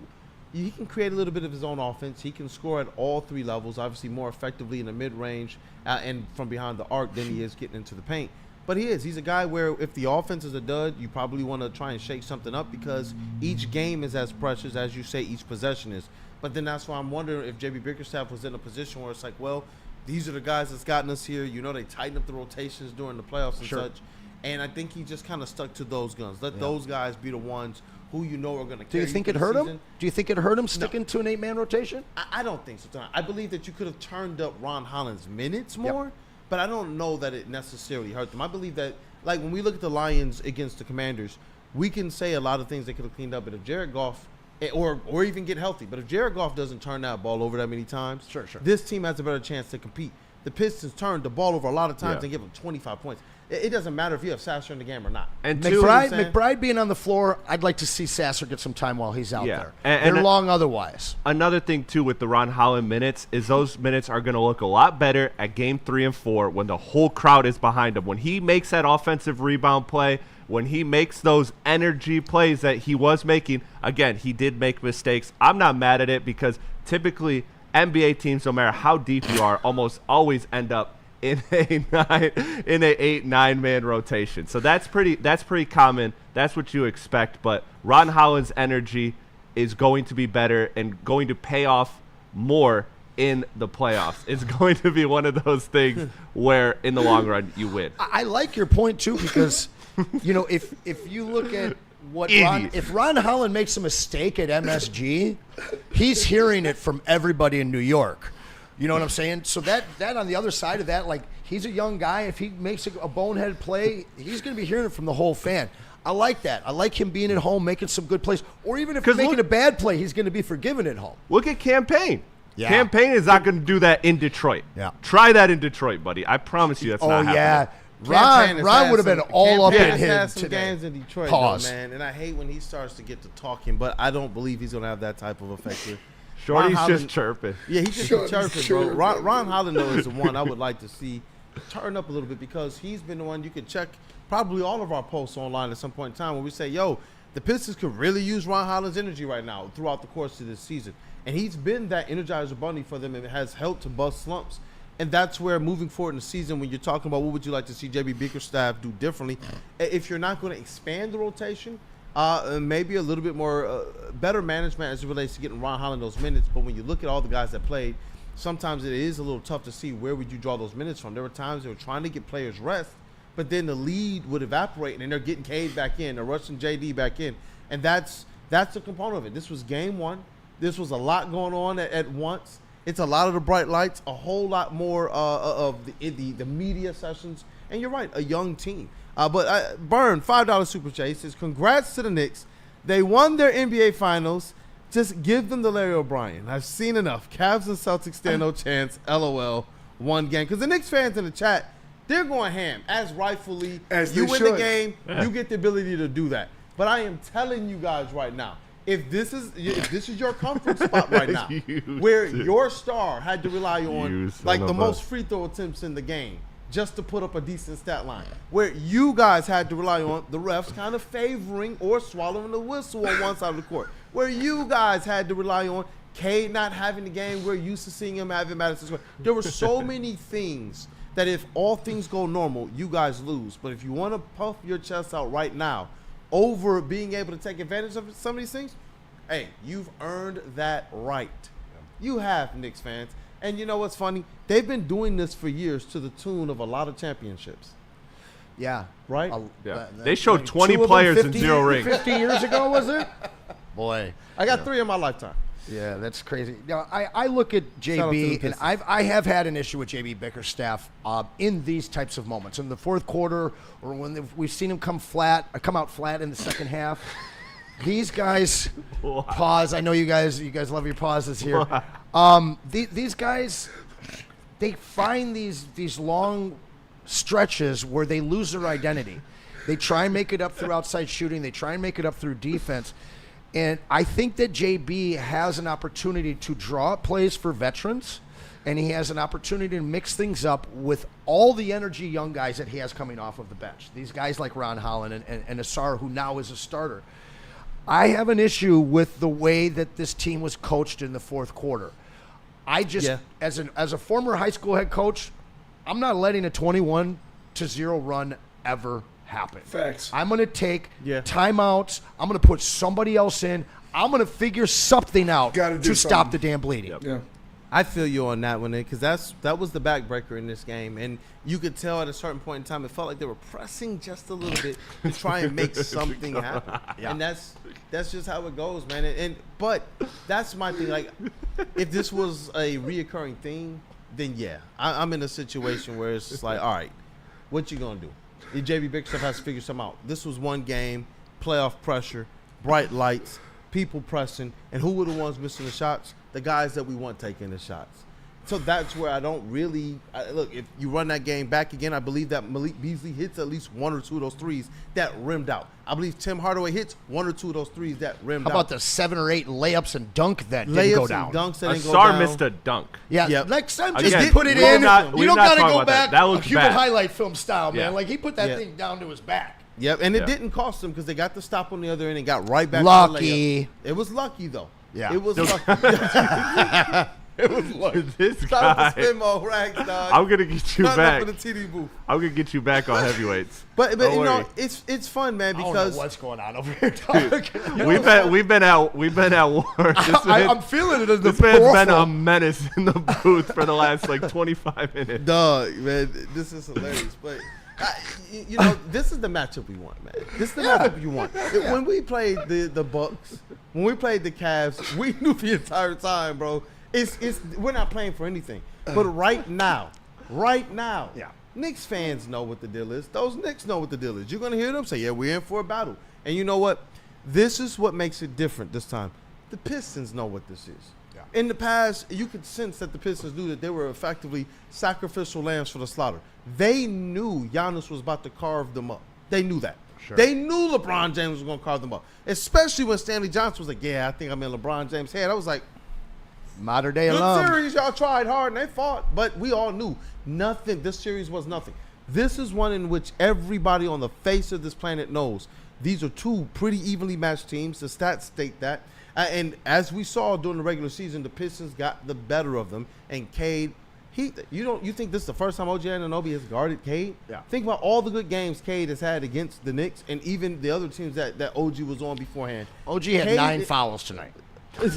he can create a little bit of his own offense. He can score at all 3 levels, obviously more effectively in the mid-range and from behind the arc than he is getting into the paint. But he's a guy where if the offense is a dud, you probably want to try and shake something up because each game is as precious as you say each possession is. But then that's why I'm wondering if J.B. Bickerstaff was in a position where it's like, well, these are the guys that's gotten us here. They tighten up the rotations during the playoffs and such. And I think he just kind of stuck to those guns. Let those guys be the ones who you know are going to Do carry you think through it the hurt him? season. Do you think it hurt him sticking to an 8-man rotation? I don't think so, Tom. I believe that you could have turned up Ron Holland's minutes more, but I don't know that it necessarily hurt them. I believe that, like, when we look at the Lions against the Commanders, we can say a lot of things they could have cleaned up, but if Jared Goff, or even get healthy, but if Jared Goff doesn't turn that ball over that many times, Sure. this team has a better chance to compete. The Pistons turned the ball over a lot of times Yeah. and give them 25 points. It doesn't matter if you have Sasser in the game or not. And McBride being on the floor, I'd like to see Sasser get some time while he's out there. And They're long otherwise. Another thing, too, with the Ron Holland minutes is those minutes are going to look a lot better at Game 3 and 4 when the whole crowd is behind him. When he makes that offensive rebound play, when he makes those energy plays that he was making, again, he did make mistakes. I'm not mad at it because typically NBA teams, no matter how deep you are, almost always end up in a 8-9 man rotation. So that's pretty common. That's what you expect. But Ron Holland's energy is going to be better and going to pay off more in the playoffs. It's going to be one of those things where in the long run you win. I like your point too because if you look at what if Ron Holland makes a mistake at MSG, he's hearing it from everybody in New York. You know what I'm saying? So that on the other side of that, like, he's a young guy. If he makes a bonehead play, he's going to be hearing it from the whole fan. I like that. I like him being at home, making some good plays. Or even if he's making a bad play, he's going to be forgiven at home. Look at Campaign. Yeah. Campaign is not going to do that in Detroit. Yeah. Try that in Detroit, buddy. I promise you that's not happening. Ron would have been all up in him some today. games in Detroit, Pause. though, man. And I hate when he starts to get to talking, but I don't believe he's going to have that type of effect here. Shorty's Ron just Holland- chirping. Yeah, he's just chirping, bro. Ron Holland, though, is the one I would like to see turn up a little bit because he's been the one you can check probably all of our posts online at some point in time where we say, yo, the Pistons could really use Ron Holland's energy right now throughout the course of this season. And he's been that Energizer Bunny for them and has helped to bust slumps. And that's where moving forward in the season, when you're talking about what would you like to see JB Bickerstaff do differently, if you're not going to expand the rotation, maybe a little bit more better management as it relates to getting Ron Holland those minutes. But when you look at all the guys that played, sometimes it is a little tough to see where would you draw those minutes from. There were times they were trying to get players rest, but then the lead would evaporate and they're getting Cade back in, they're rushing JD back in. And that's a component of it. This was game one. This was a lot going on at once. It's a lot of the bright lights, a whole lot more of the media sessions. And you're right, a young team. But Burn, $5 Super Chat, says, congrats to the Knicks. They won their NBA Finals. Just give them the Larry O'Brien. I've seen enough. Cavs and Celtics stand no chance. LOL. One game. Because the Knicks fans in the chat, they're going ham. As rightfully, As you they win should. the game, you get the ability to do that. But I am telling you guys right now, if this is your comfort spot right now, where your star had to rely on like the most free throw attempts in the game just to put up a decent stat line, where you guys had to rely on the refs kind of favoring or swallowing the whistle on one side of the court, where you guys had to rely on Cade not having the game we're used to seeing him have in Madison Square. There were so many things that if all things go normal, you guys lose. But if you want to puff your chest out right now over being able to take advantage of some of these things, hey, you've earned that right. You have, Knicks fans. And you know what's funny? They've been doing this for years to the tune of a lot of championships. Yeah. Right? Yeah. They showed 20 players and 0 rings. 50 years ago, was it? Boy. I got 3 in my lifetime. Yeah, that's crazy. Now, I look at JB, and I have had an issue with JB Bickerstaff in these types of moments. In the fourth quarter, or when we've seen him come out flat in the second half. These guys, pause. I know you guys love your pauses here. These guys, they find these long stretches where they lose their identity. They try and make it up through outside shooting. They try and make it up through defense. And I think that JB has an opportunity to draw up plays for veterans, and he has an opportunity to mix things up with all the energy young guys that he has coming off of the bench. These guys like Ron Holland and Asar, who now is a starter. I have an issue with the way that this team was coached in the fourth quarter. I just, as a former high school head coach, I'm not letting a 21-0 run ever happen. Facts. I'm going to take timeouts. I'm going to put somebody else in. I'm going to figure something out to stop the damn bleeding. Yeah. I feel you on that one, because that was the backbreaker in this game, and you could tell at a certain point in time it felt like they were pressing just a little bit to try and make something happen, and that's just how it goes, man. But that's my thing. Like, if this was a reoccurring thing, then yeah, I'm in a situation where it's just like, all right, what you gonna do? The JB Bickerstaff has to figure something out. This was one game, playoff pressure, bright lights, people pressing, and who were the ones missing the shots? The guys that we want taking the shots. So that's where I don't really look. If you run that game back again, I believe that Malik Beasley hits at least one or two of those threes that rimmed out. I believe Tim Hardaway hits one or two of those threes that rimmed out. How about the 7 or 8 layups and dunk that didn't go down? Layups and dunks that didn't go Asar down. missed a dunk. Yeah, Yep. next time Again, just put it we're in. not- You we're don't not got to talking go about that. back That a looks Cuban bad. highlight film style, man. Yeah. Like, he put that Yeah. thing down to his back. Yep, and it Yeah. didn't cost them because they got the stop on the other end and got right back Lucky. to the layup. It was lucky, though. Yeah. It was lucky. It was lucky. This Shout out guy. to Spin Mo Rags, dog. I'm gonna get you Not back. enough for the TD booth. I'm gonna get you back on heavyweights. But Don't you know, worry. it's fun, man, I don't know because what's going on over here, dog. we've been at war. I'm feeling it in the This man's been a peripheral. menace in the booth for the last 25 minutes. dog, man, this is hilarious. But you know, this is the matchup we want, man. This is the matchup you want. When we played the Bucks, when we played the Cavs, we knew the entire time, bro. It's we're not playing for anything. But right now, Yeah. Knicks fans know what the deal is. Those Knicks know what the deal is. You're gonna hear them say, "Yeah, we're in for a battle." And you know what? This is what makes it different this time. The Pistons know what this is. Yeah. In the past, you could sense that the Pistons knew that they were effectively sacrificial lambs for the slaughter. They knew Giannis was about to carve them up. They knew that. Sure. They knew LeBron James was going to carve them up. Especially when Stanley Johnson was like, "Yeah, I think I'm in LeBron James' head." I was like, Modern day good alum. series, y'all tried hard and they fought, but we all knew nothing. This series was nothing. This is one in which everybody on the face of this planet knows these are two pretty evenly matched teams. The stats state that. And as we saw during the regular season, the Pistons got the better of them. And Cade, you think this is the first time OG Anunoby has guarded Cade? Yeah. Think about all the good games Cade has had against the Knicks and even the other teams that OG was on beforehand. OG had Cade- 9 fouls tonight. He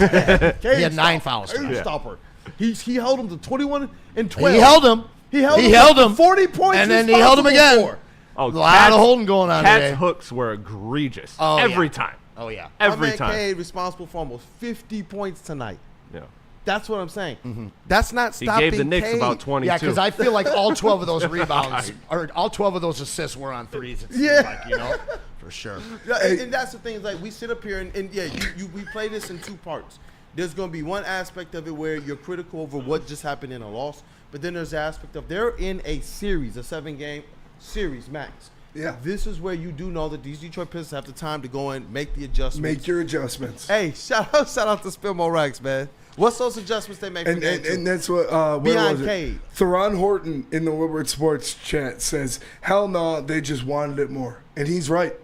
had 9 fouls tonight. Stopper. He held him to 21 and 12. He held him. He held him. to 40 points. And then he's he held him again. responsible for. Oh, A lot of holding going on Cat's today. hooks were egregious. Oh, every yeah. time. Oh, yeah. My Every man time. Cade responsible for almost 50 points tonight. Yeah. That's what I'm saying. That's not He stopping gave the Knicks Cade. about 22. Yeah, because I feel like all 12 of those rebounds, or all 12 of those assists were on threes. It seems Yeah. like, you know, for sure. Yeah, and that's the thing. Is like we sit up here and yeah, we play this in two parts. There's going to be one aspect of it where you're critical over what just happened in a loss, but then there's the aspect of they're in a series, a 7-game series max. Yeah. This is where you do know that these Detroit Pistons have the time to go and make the adjustments. Make your adjustments. Hey, shout out to Spilmo Rags, man. What's those adjustments they make for game two? And that's what where Beyond was it? Cade. Theron Horton in the Woodward Sports chat says, "Hell no, they just wanted it more," and he's right.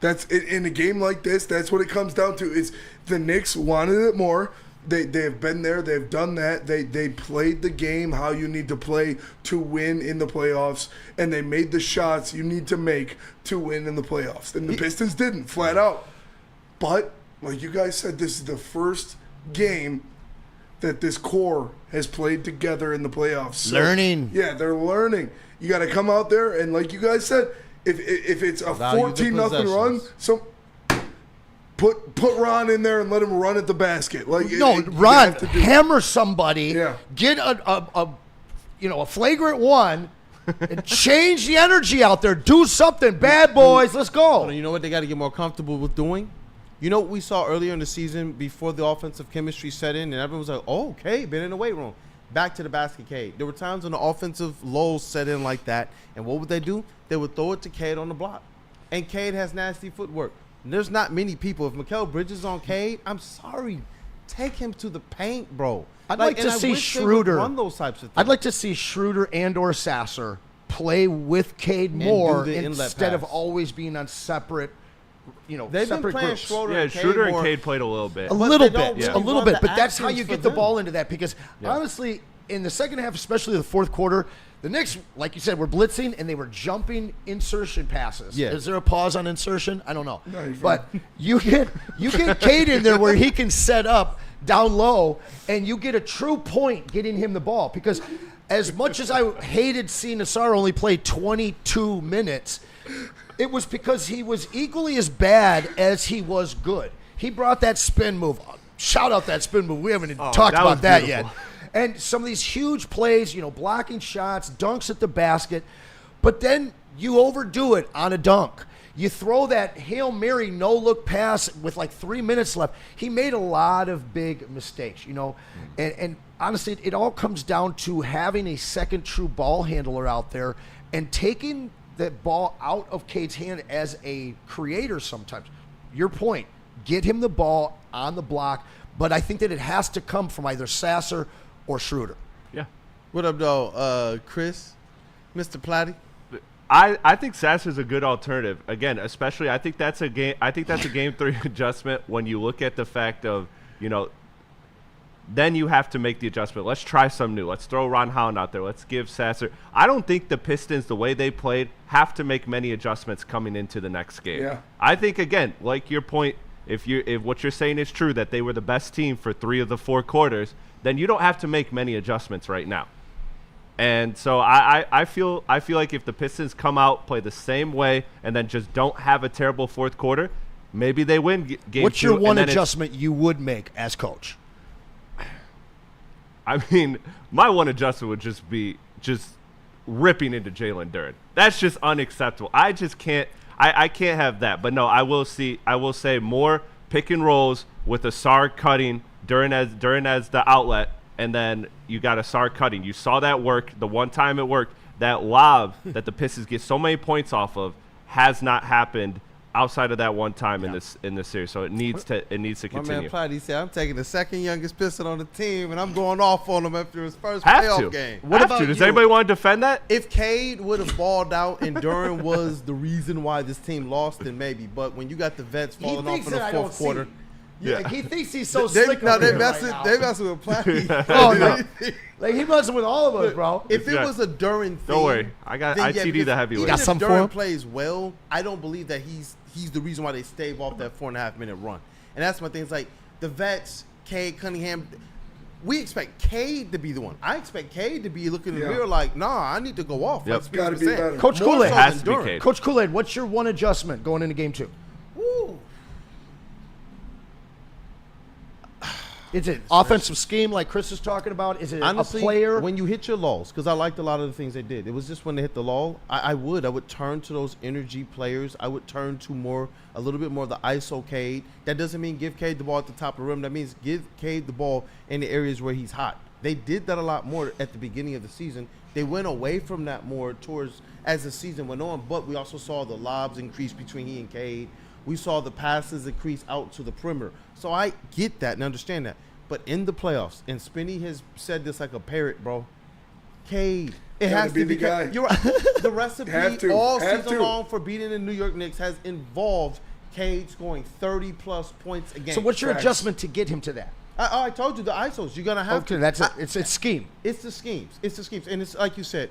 That's in a game like this. That's what it comes down to. Is the Knicks wanted it more. They have been there. They've done that. They played the game how you need to play to win in the playoffs, and they made the shots you need to make to win in the playoffs. And the Pistons didn't, flat out. But like you guys said, this is the first game that this core has played together in the playoffs. So, Learning. Yeah, they're learning. You got to come out there and, like you guys said, if it's a Value the 14-0 run, possessions. so put Ron in there and let him run at the basket. Like No, you Ron, have to do- hammer somebody, Yeah. get a flagrant one, and change the energy out there. Do something. Bad boys, let's go. You know what they got to get more comfortable with doing? You know what we saw earlier in the season before the offensive chemistry set in and everyone was like, oh, okay, been in the weight room. Back to the basket, Cade. There were times when the offensive lows set in like that, and what would they do? They would throw it to Cade on the block. And Cade has nasty footwork. And there's not many people. If Mikal Bridges on Cade, I'm sorry. Take him to the paint, bro. I'd like to and I see wish they would Schroeder. run those types of things. I'd like to see Schroeder and or Sasser play with Cade do more the inlet instead of pass. always being on separate, They've been separate playing groups. Schroeder Yeah, and Cade Schroeder and more. Cade played a little bit. A But little they don't bit, really a little run bit, the but that's how actions you for get the them. ball into that. Because honestly, in the second half, especially the fourth quarter, The Knicks, like you said, were blitzing and they were jumping insertion passes. Yeah. Is there a pause on insertion? I don't know. No, you're But you get Cade in there where he can set up down low and you get a true point getting him the ball. Because as much as I hated seeing Nassar only play 22 minutes, it was because he was equally as bad as he was good. He brought that spin move. Shout out that spin move. We haven't even talked that about was that beautiful. yet. And some of these huge plays, blocking shots, dunks at the basket, but then you overdo it on a dunk. You throw that Hail Mary no-look pass with like 3 minutes left. He made a lot of big mistakes, And honestly, it all comes down to having a second true ball handler out there and taking that ball out of Cade's hand as a creator sometimes. Your point, get him the ball on the block, but I think that it has to come from either Sasser or Schroeder. Yeah. What up, though, Chris, Mr. Platty? I think Sasser's a good alternative. Again, especially I think that's a game 3 adjustment when you look at the fact of, then you have to make the adjustment. Let's try some new. Let's throw Ron Howland out there. Let's give Sasser. I don't think the Pistons, the way they played, have to make many adjustments coming into the next game. Yeah. I think, again, like your point, if what you're saying is true, that they were the best team for 3 of the 4 quarters, then you don't have to make many adjustments right now. And so I feel like if the Pistons come out, play the same way, and then just don't have a terrible fourth quarter, maybe they win game 2. What's your one adjustment you would make as coach? I mean, my one adjustment would just be ripping into Jalen Duren. That's just unacceptable. I just can't. I can't have that. But no, I will say more pick and rolls with Asar cutting Duren as the outlet, and then you got Asar cutting. You saw that work the one time it worked. That lob that the Pistons get so many points off of has not happened outside of that one time in this series. So it needs to continue. My man Platty said, I'm taking the second youngest Piston on the team, and I'm going off on him after his first Have playoff to. game. What Have about to. Does you? anybody want to defend that? If Cade would have balled out and Duren was the reason why this team lost, then maybe. But when you got the vets falling off in the fourth quarter. Yeah, like he thinks he's so They slick. messing Right with Platty. Oh, no. Like he messing with all of us, bro. If it was a Duren thing, Don't worry. I got then ITD because the heavyweight. Even Got if some for Duren him? plays well, I don't believe that he's the reason why they stave off that 4.5 minute run. And that's my thing. It's like the vets, Cade, Cunningham. We expect Cade to be the one. I expect Cade to be looking in the mirror like, nah, I need to go off. Yep. Like Spears Gotta was be saying. better. Coach More Kool-Aid so has than to be Duren. Cade. Coach Kool-Aid, what's your one adjustment going into game 2? Woo. Is it offensive scheme like Chris is talking about? Is it Honestly, a player? when you hit your lulls, because I liked a lot of the things they did. It was just when they hit the lull, I would turn to those energy players. I would turn to a little bit more of the ISO Cade. That doesn't mean give Cade the ball at the top of the rim. That means give Cade the ball in the areas where he's hot. They did that a lot more at the beginning of the season. They went away from that more towards as the season went on, but we also saw the lobs increase between he and Cade. We saw the passes increase out to the perimeter. So I get that and understand that. But in the playoffs, and Spinney has said this like a parrot, bro, Cade. It Gotta has be to be the guy. Cade. You're right. The recipe all season long for beating the New York Knicks has involved Cade scoring 30-plus points a game. So what's your Facts. adjustment to get him to that? I told you, the ISOs. You're going to have Okay, to. that's it. It's scheme. It's the schemes. It's the schemes. And it's like you said,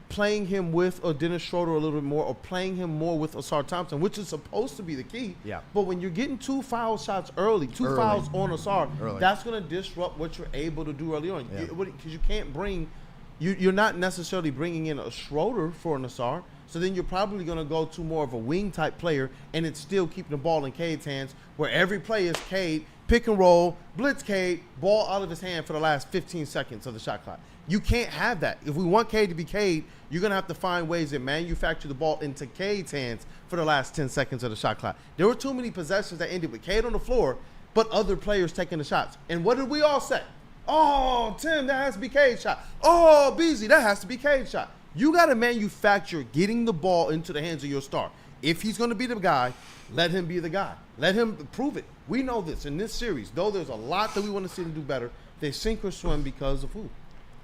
playing him with or Dennis Schroeder a little bit more, or playing him more with Asar Thompson, which is supposed to be the key. Yeah. But when you're getting 2 foul shots early, two fouls on Asar, that's going to disrupt what you're able to do early on. Because you can't bring – you're not necessarily bringing in a Schroeder for an Asar. So then you're probably going to go to more of a wing-type player, and it's still keeping the ball in Cade's hands, where every play is Cade, pick and roll, blitz Cade, ball out of his hand for the last 15 seconds of the shot clock. You can't have that. If we want Cade to be Cade, you're going to have to find ways to manufacture the ball into Cade's hands for the last 10 seconds of the shot clock. There were too many possessions that ended with Cade on the floor, but other players taking the shots. And what did we all say? Oh, Tim, that has to be Cade's shot. Oh, Beasley, that has to be Cade's shot. You got to manufacture getting the ball into the hands of your star. If he's going to be the guy, let him be the guy. Let him prove it. We know this in this series. Though there's a lot that we want to see them do better, they sink or swim because of who?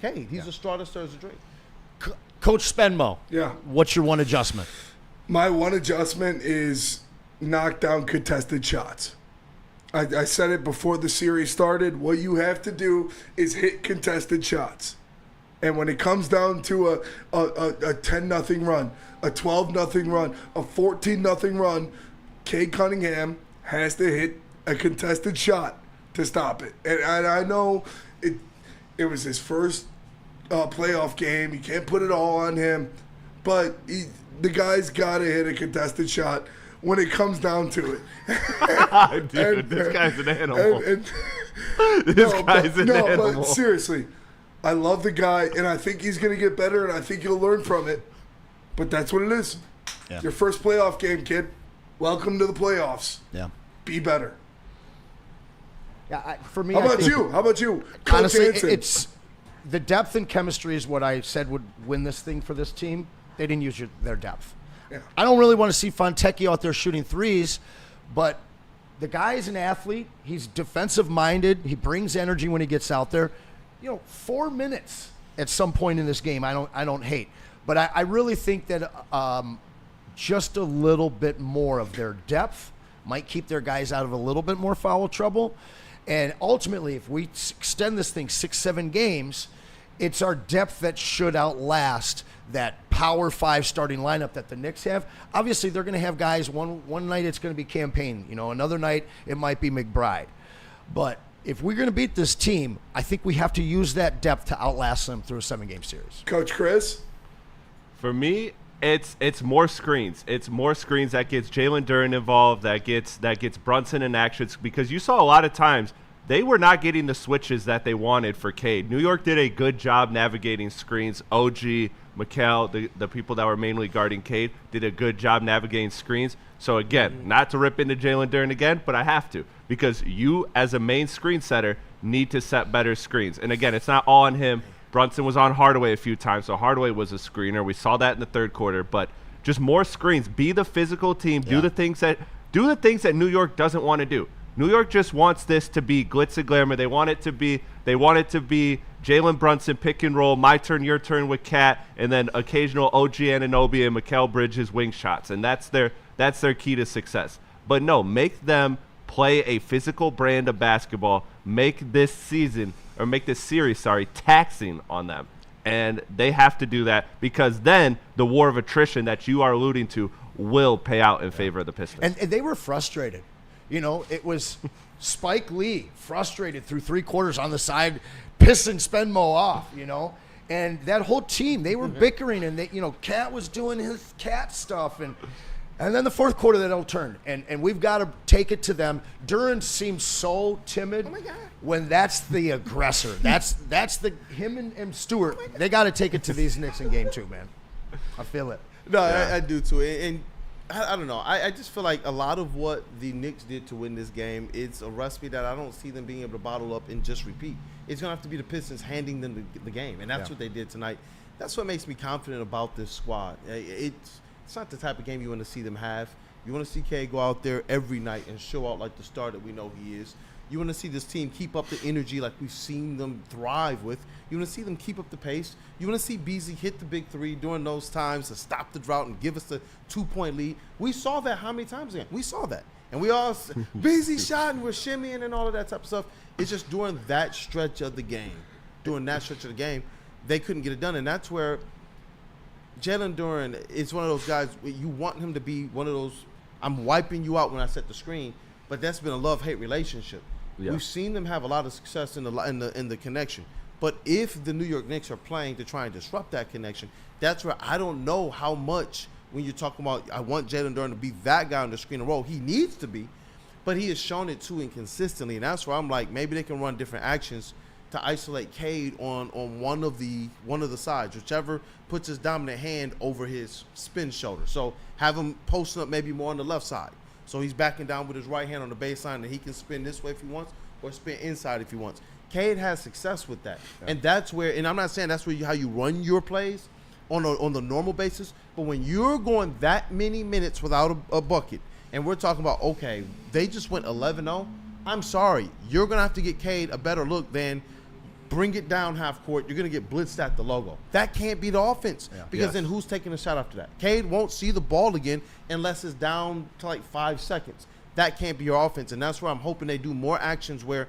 Cade. He's a star that stirs a drink. Coach Spenmo. Yeah. What's your one adjustment? My one adjustment is knock down contested shots. I said it before the series started. What you have to do is hit contested shots. And when it comes down to a 10-0 run, a 12-0 run, a 14-0 run, Cade Cunningham has to hit a contested shot to stop it. And I know it was his first playoff game. You can't put it all on him. But the guy's got to hit a contested shot when it comes down to it. Dude, this guy's an animal. But seriously, I love the guy, and I think he's going to get better, and I think you'll learn from it. But that's what it is. Yeah. Your first playoff game, kid. Welcome to the playoffs. Yeah. Be better. Yeah. For me, How about you? Coach Honestly, Hansen? it's the depth and chemistry is what I said would win this thing for this team. They didn't use their depth. Yeah. I don't really want to see Fontecchio out there shooting threes, but the guy is an athlete. He's defensive-minded. He brings energy when he gets out there. 4 minutes at some point in this game, I don't hate. But I really think that just a little bit more of their depth might keep their guys out of a little bit more foul trouble. And ultimately, if we extend this thing 6-7 games, it's our depth that should outlast that power 5 starting lineup that the Knicks have. Obviously, they're going to have guys. One night it's going to be Campaign. Another night it might be McBride. But if we're going to beat this team, I think we have to use that depth to outlast them through a 7-game series. Coach Chris? For me, it's more screens. It's more screens that gets Jalen Duren involved, that gets Brunson in actions, because you saw a lot of times they were not getting the switches that they wanted for Cade. New York did a good job navigating screens. OG, Mikal, the people that were mainly guarding Cade, did a good job navigating screens. So again, not to rip into Jalen Duren again, but I have to, because you as a main screen setter need to set better screens. And again, it's not all on him. Brunson was on Hardaway a few times, so Hardaway was a screener. We saw that in the third quarter, but just more screens. Be the physical team. Do the things that New York doesn't want to do. New York just wants this to be glitz and glamour. They want it to be Jalen Brunson pick and roll, my turn, your turn with Cat, and then occasional OG Anunoby and Mikal Bridges wing shots, and that's their key to success. But no, make them play a physical brand of basketball. Make this series taxing on them. And they have to do that, because then the war of attrition that you are alluding to will pay out in favor of the Pistons. And they were frustrated. It was Spike Lee frustrated through 3 quarters on the side, pissing Spenmo off, And that whole team, they were bickering, and Cat was doing his Cat stuff, and then the fourth quarter they don't turn, and we've got to take it to them. Duren seems so timid when that's the aggressor. That's him and Stewart. They got to take it to these Knicks in game 2, man. I feel it. No, I do too. And I don't know. I just feel like a lot of what the Knicks did to win this game, it's a recipe that I don't see them being able to bottle up and just repeat. It's going to have to be the Pistons handing them the game, and that's what they did tonight. That's what makes me confident about this squad. It's not the type of game you want to see them have. You want to see Cade go out there every night and show out like the star that we know he is. You want to see this team keep up the energy like we've seen them thrive with. You want to see them keep up the pace. You want to see Beasley hit the big 3 during those times to stop the drought and give us the 2-point lead. We saw that how many times again? We saw that. And we all Beasley shot and we're shimmying and all of that type of stuff. It's just during that stretch of the game, they couldn't get it done. And that's where Jalen Duren is one of those guys, you want him to be one of those, I'm wiping you out when I set the screen, but that's been a love-hate relationship. Yeah. We've seen them have a lot of success in the connection. But if the New York Knicks are playing to try and disrupt that connection, that's where I don't know how much, when you're talking about I want Jalen Duren to be that guy on the screen and roll, he needs to be, but he has shown it too inconsistently. And that's where I'm like, maybe they can run different actions to isolate Cade on one of the sides, whichever puts his dominant hand over his spin shoulder. So have him posting up maybe more on the left side. So he's backing down with his right hand on the baseline, and he can spin this way if he wants, or spin inside if he wants. Cade has success with that, and that's where. And I'm not saying that's how you run your plays on the normal basis, but when you're going that many minutes without a bucket, and we're talking about they just went 11-0. I'm sorry, you're gonna have to get Cade a better look than bring it down half court. You're gonna get blitzed at the logo. That can't be the offense because then who's taking a shot after that? Cade won't see the ball again unless it's down to like 5 seconds. That can't be your offense, and that's where I'm hoping they do more actions where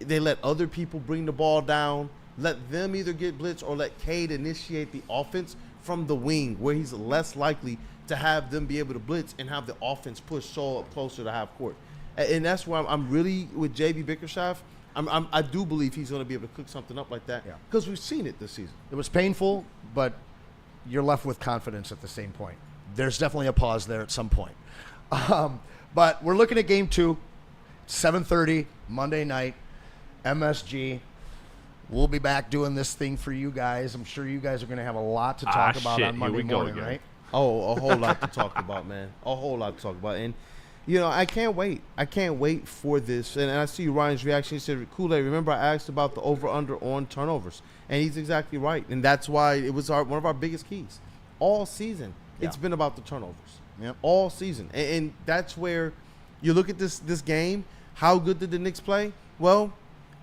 they let other people bring the ball down Let them either get blitz or let Cade initiate the offense from the wing, where he's less likely to have them be able to blitz and have the offense push so up closer to half court. And that's why I'm really with JB Bickerstaff. I do believe he's going to be able to cook something up like that because we've seen it this season. It was painful, but you're left with confidence at the same point. There's definitely a pause there at some point. But we're looking at game 2, 7:30, Monday night, MSG. We'll be back doing this thing for you guys. I'm sure you guys are going to have a lot to talk about on Monday morning, right? Oh, a whole lot to talk about, man. A whole lot to talk about. And, I can't wait. I can't wait for this. And I see Ryan's reaction. He said, Kool-Aid, remember I asked about the over-under on turnovers. And he's exactly right. And that's why it was one of our biggest keys. All season, it's been about the turnovers. Yep. All season. And that's where you look at this game. How good did the Knicks play? Well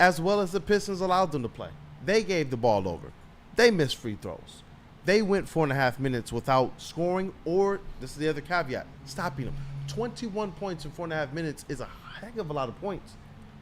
as the Pistons allowed them to play. They gave the ball over. They missed free throws. They went 4.5 minutes without scoring or, this is the other caveat, stopping them. 21 points in 4.5 minutes is a heck of a lot of points.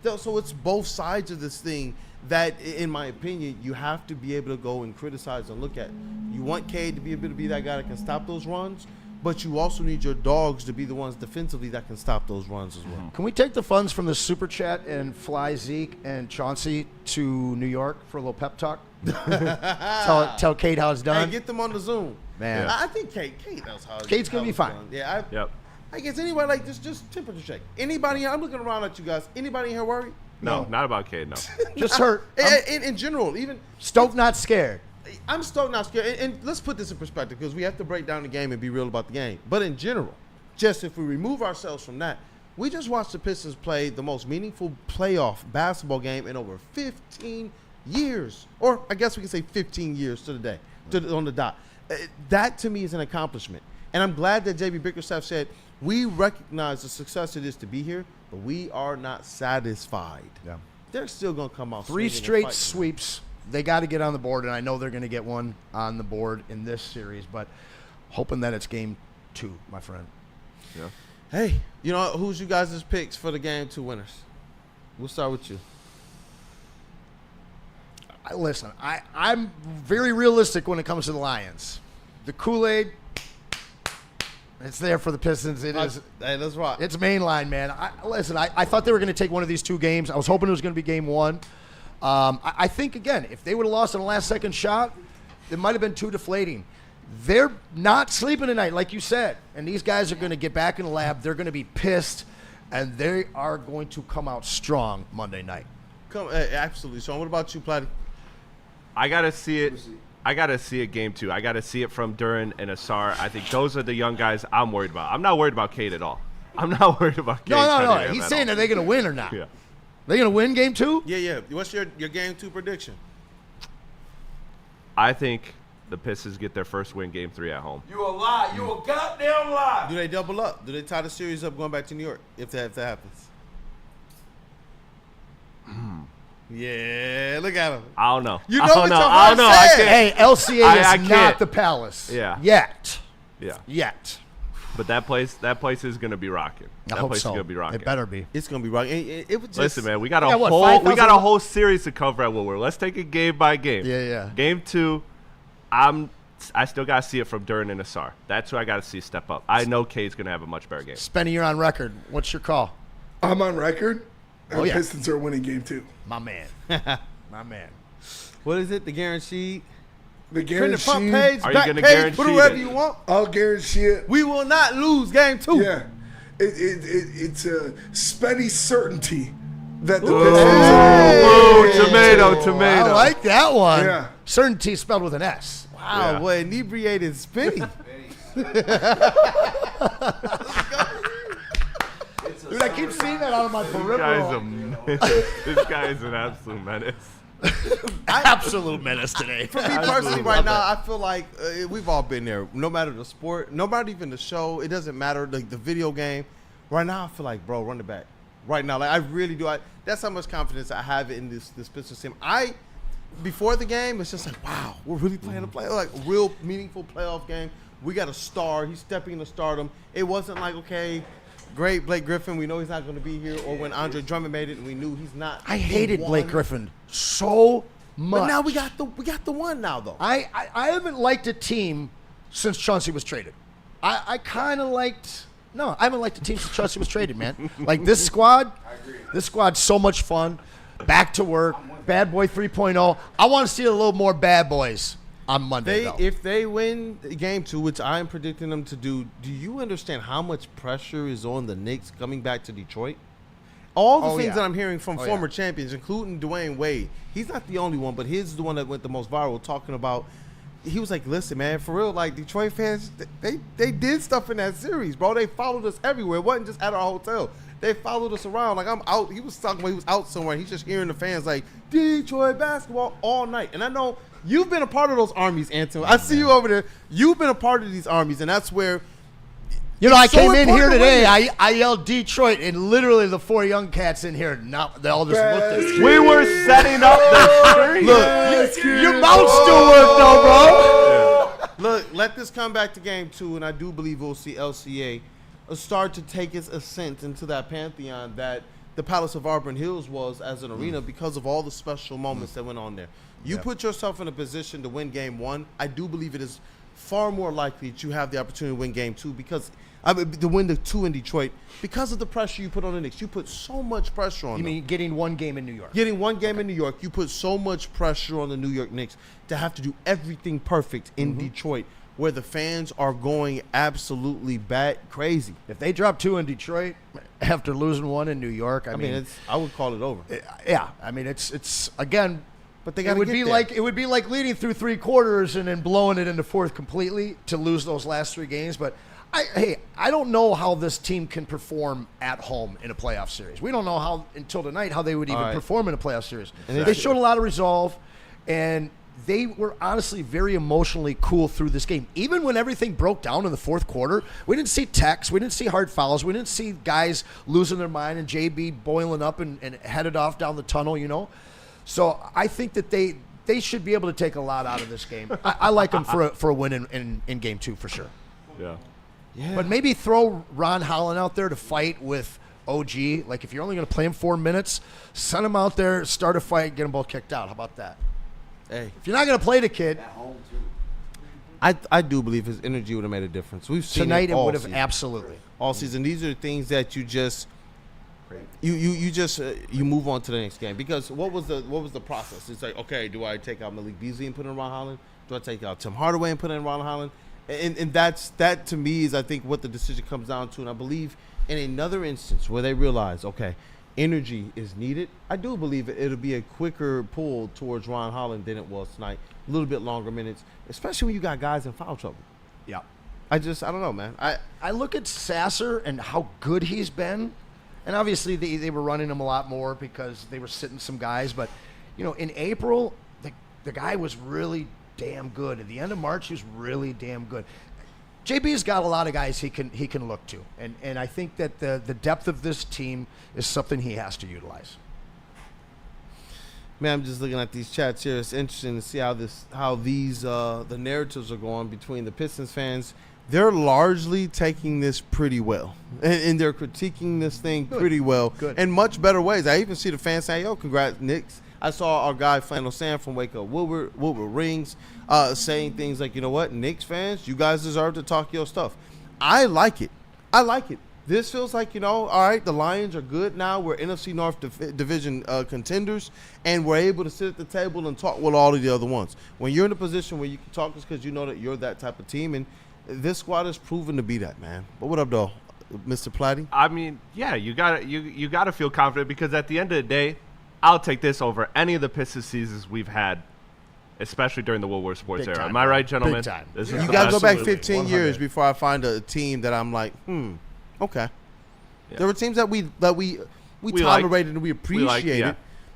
So it's both sides of this thing that, in my opinion, you have to be able to go and criticize and look at. You want Cade to be able to be that guy that can stop those runs, but you also need your dogs to be the ones defensively that can stop those runs as well. Can we take the funds from the Super Chat and fly Zeke and Chauncey to New York for a little pep talk? tell Kate how it's done. Hey, get them on the Zoom. Man. I think Kate knows how it's Kate's going to be fine. done. Yeah. Yep. I guess anybody like this, just temperature check. Anybody, I'm looking around at you guys. Anybody in here worried? No, not about Cade, no. Just hurt. In general, even Stoked, not scared. I'm stoked, not scared. And let's put this in perspective because we have to break down the game and be real about the game. But in general, just if we remove ourselves from that, we just watched the Pistons play the most meaningful playoff basketball game in over 15 years. Or I guess we can say 15 years to the day, on the dot. That to me is an accomplishment. And I'm glad that JB Bickerstaff said, we recognize the success it is to be here, but we are not satisfied. Yeah. They're still going to come out 3 swinging and straight fighting. sweeps. They got to get on the board, and I know they're going to get one on the board in this series, but hoping that it's game 2, my friend. Yeah. Hey, who's you guys' picks for the game 2 winners? We'll start with you. Listen, I'm very realistic when it comes to the Lions. The Kool-Aid, it's there for the Pistons. It is. Hey, let's rock. It's mainline, man. I thought they were going to take one of these 2 games. I was hoping it was going to be game 1. I think, again, if they would have lost on a last-second shot, it might have been too deflating. They're not sleeping tonight, like you said. And these guys are going to get back in the lab. They're going to be pissed, and they are going to come out strong Monday night. Absolutely. So what about you, Platty? I got to see it. I got to see it game 2. I got to see it from Duran and Asar. I think those are the young guys I'm worried about. I'm not worried about Cade at all. I'm not worried about Cade. No. He's saying, are they going to win or not? Yeah. They going to win game 2? Yeah. What's your game 2 prediction? I think the Pistons get their first win game 3 at home. You a lie. You a goddamn lie. Do they double up? Do they tie the series up going back to New York if that happens? Yeah, look at him. I don't know. You know I don't what know. your I don't know. heart I said. can't. Hey, LCA I is not can't. the Palace. Yeah. Yet. Yeah. Yet. But that place is going to be rocking. I That hope place so. is going to be rocking. It better be. It's gonna be right. It was just, Listen, man, we got Yeah, what, we got 5,000? a whole series to cover at Woodward. Let's take it game by game. Yeah. Game 2, I still got to see it from Duran and Asar. That's who I got to see step up. I know Cade's going to have a much better game. Spenny, you're on record. What's your call? I'm on record. Oh, The yeah. Pistons are winning game 2. My man. My man. what is it? The guaranteed. The Print the front guarantee. page, Are you back gonna page, put guarantee whoever it? you want. I'll guarantee it. We will not lose game 2. Yeah. It's a Spenny certainty that the Pistons Ooh, tomato. I like that one. Yeah. Certainty spelled with an S. Wow, Yeah. what inebriated spinning. Dude, I keep seeing that out of my peripheral. This guy is an absolute menace. Absolute menace today. For me personally, right now, I feel like we've all been there. No matter the sport, no matter even the show, it doesn't matter. Like the video game. Right now, I feel like, bro, run it back. Right now, like I really do. That's how much confidence I have in this Pistons team. Before the game, it's just like, wow, we're really playing a play, like a real meaningful playoff game. We got a star. He's stepping into stardom. It wasn't like, okay, great Blake Griffin. We know he's not going to be here. Or when Andre Drummond made it, and we knew he's not. I hated He Blake won. Griffin so much. But now we got the one now though. I haven't liked a team since Chauncey was traded. I kind of liked. No, I haven't liked a team since Chauncey was traded, man. Like this squad. This squad's so much fun. Back to work. Bad Boy 3.0. I want to see a little more Bad Boys on Monday, though. If they win game 2, which I am predicting them to do you understand how much pressure is on the Knicks coming back to Detroit? All the things that I'm hearing from former champions, including Dwayne Wade, he's not the only one, but he's the one that went the most viral talking about. He was like, listen, man, for real, like Detroit fans, they did stuff in that series, bro. They followed us everywhere. It wasn't just at our hotel. They followed us around. Like I'm out. He was talking about he was out somewhere. He's just hearing the fans like Detroit basketball all night. And I know you've been a part of those armies, Anton. I see you over there. You've been a part of these armies, and that's where. You know, I so came in here today. win. I yelled Detroit, and literally the 4 young cats in here, they all just looked at me. We were setting up the street. Look, Your mouth still work, though, bro. Look, let this come back to game 2, and I do believe we'll see LCA start to take its ascent into that pantheon that the Palace of Auburn Hills was as an arena because of all the special moments that went on there. You put yourself in a position to win game 1. I do believe it is far more likely that you have the opportunity to win game 2 because to win the 2 in Detroit because of the pressure you put on the Knicks. You put so much pressure on You them. mean getting one game in New York? Getting one game in New York, you put so much pressure on the New York Knicks to have to do everything perfect in Detroit, where the fans are going absolutely crazy. If they drop 2 in Detroit after losing 1 in New York, I mean, I would call it over. yeah. I mean, it's again. But they It got would be like leading through 3 quarters and then blowing it into 4th completely to lose those last 3 games. But I don't know how this team can perform at home in a playoff series. We don't know how until tonight how they would even perform in a playoff series. They showed a lot of resolve, and they were honestly very emotionally cool through this game. Even when everything broke down in the 4th quarter, we didn't see techs, we didn't see hard fouls, we didn't see guys losing their mind and JB boiling up and headed off down the tunnel, you know. So I think that they should be able to take a lot out of this game. I like them for a win in game 2 for sure. Yeah. But maybe throw Ron Holland out there to fight with OG. Like if you're only going to play him 4 minutes, send him out there, start a fight, get them both kicked out. How about that? Hey, If you're not going to play the kid I do believe his energy would have made a difference. We've seen tonight, it it all would have season. absolutely. All season. These are the things that you just you move on to the next game. Because what was the process? It's like, okay, do I take out Malik Beasley and put in Ron Holland? Do I take out Tim Hardaway and put in Ron Holland? And that to me is I think what the decision comes down to. And I believe in another instance where they realize, okay, energy is needed, I do believe it'll be a quicker pull towards Ron Holland than it was tonight. A little bit longer minutes, especially when you got guys in foul trouble. Yeah. I don't know, man. I look at Sasser and how good he's been. And obviously they were running him a lot more because they were sitting some guys. But, you know, in April, the guy was really damn good. At the end of March, he was really damn good. JB's got a lot of guys he can look to. And I think that the depth of this team is something he has to utilize. Man, I'm just looking at these chats here. It's interesting to see how the narratives are going between the Pistons fans. They're largely taking this pretty well, and they're critiquing this thing pretty well in much better ways. I even see the fans saying, "Yo, congrats, Knicks." I saw our guy Flannel Sam from Wake Up Woodward Rings saying things like, "You know what, Knicks fans, you guys deserve to talk your stuff." I like it. This feels like, you know, all right, the Lions are good now. We're NFC North division contenders, and we're able to sit at the table and talk with all of the other ones. When you're in a position where you can talk, it's because you know that you're that type of team, and this squad has proven to be that, man. But what up, though, Mr. Platty? I mean, yeah, you gotta feel confident because at the end of the day, I'll take this over any of the Pistons seasons we've had, especially during the Woodward Sports Big era. time, Am I right, gentlemen? Big time. This is You the got to go best. back 15 100. years before I find a team that I'm like, okay. Yeah. There were teams that we We tolerated and we liked, appreciated, yeah.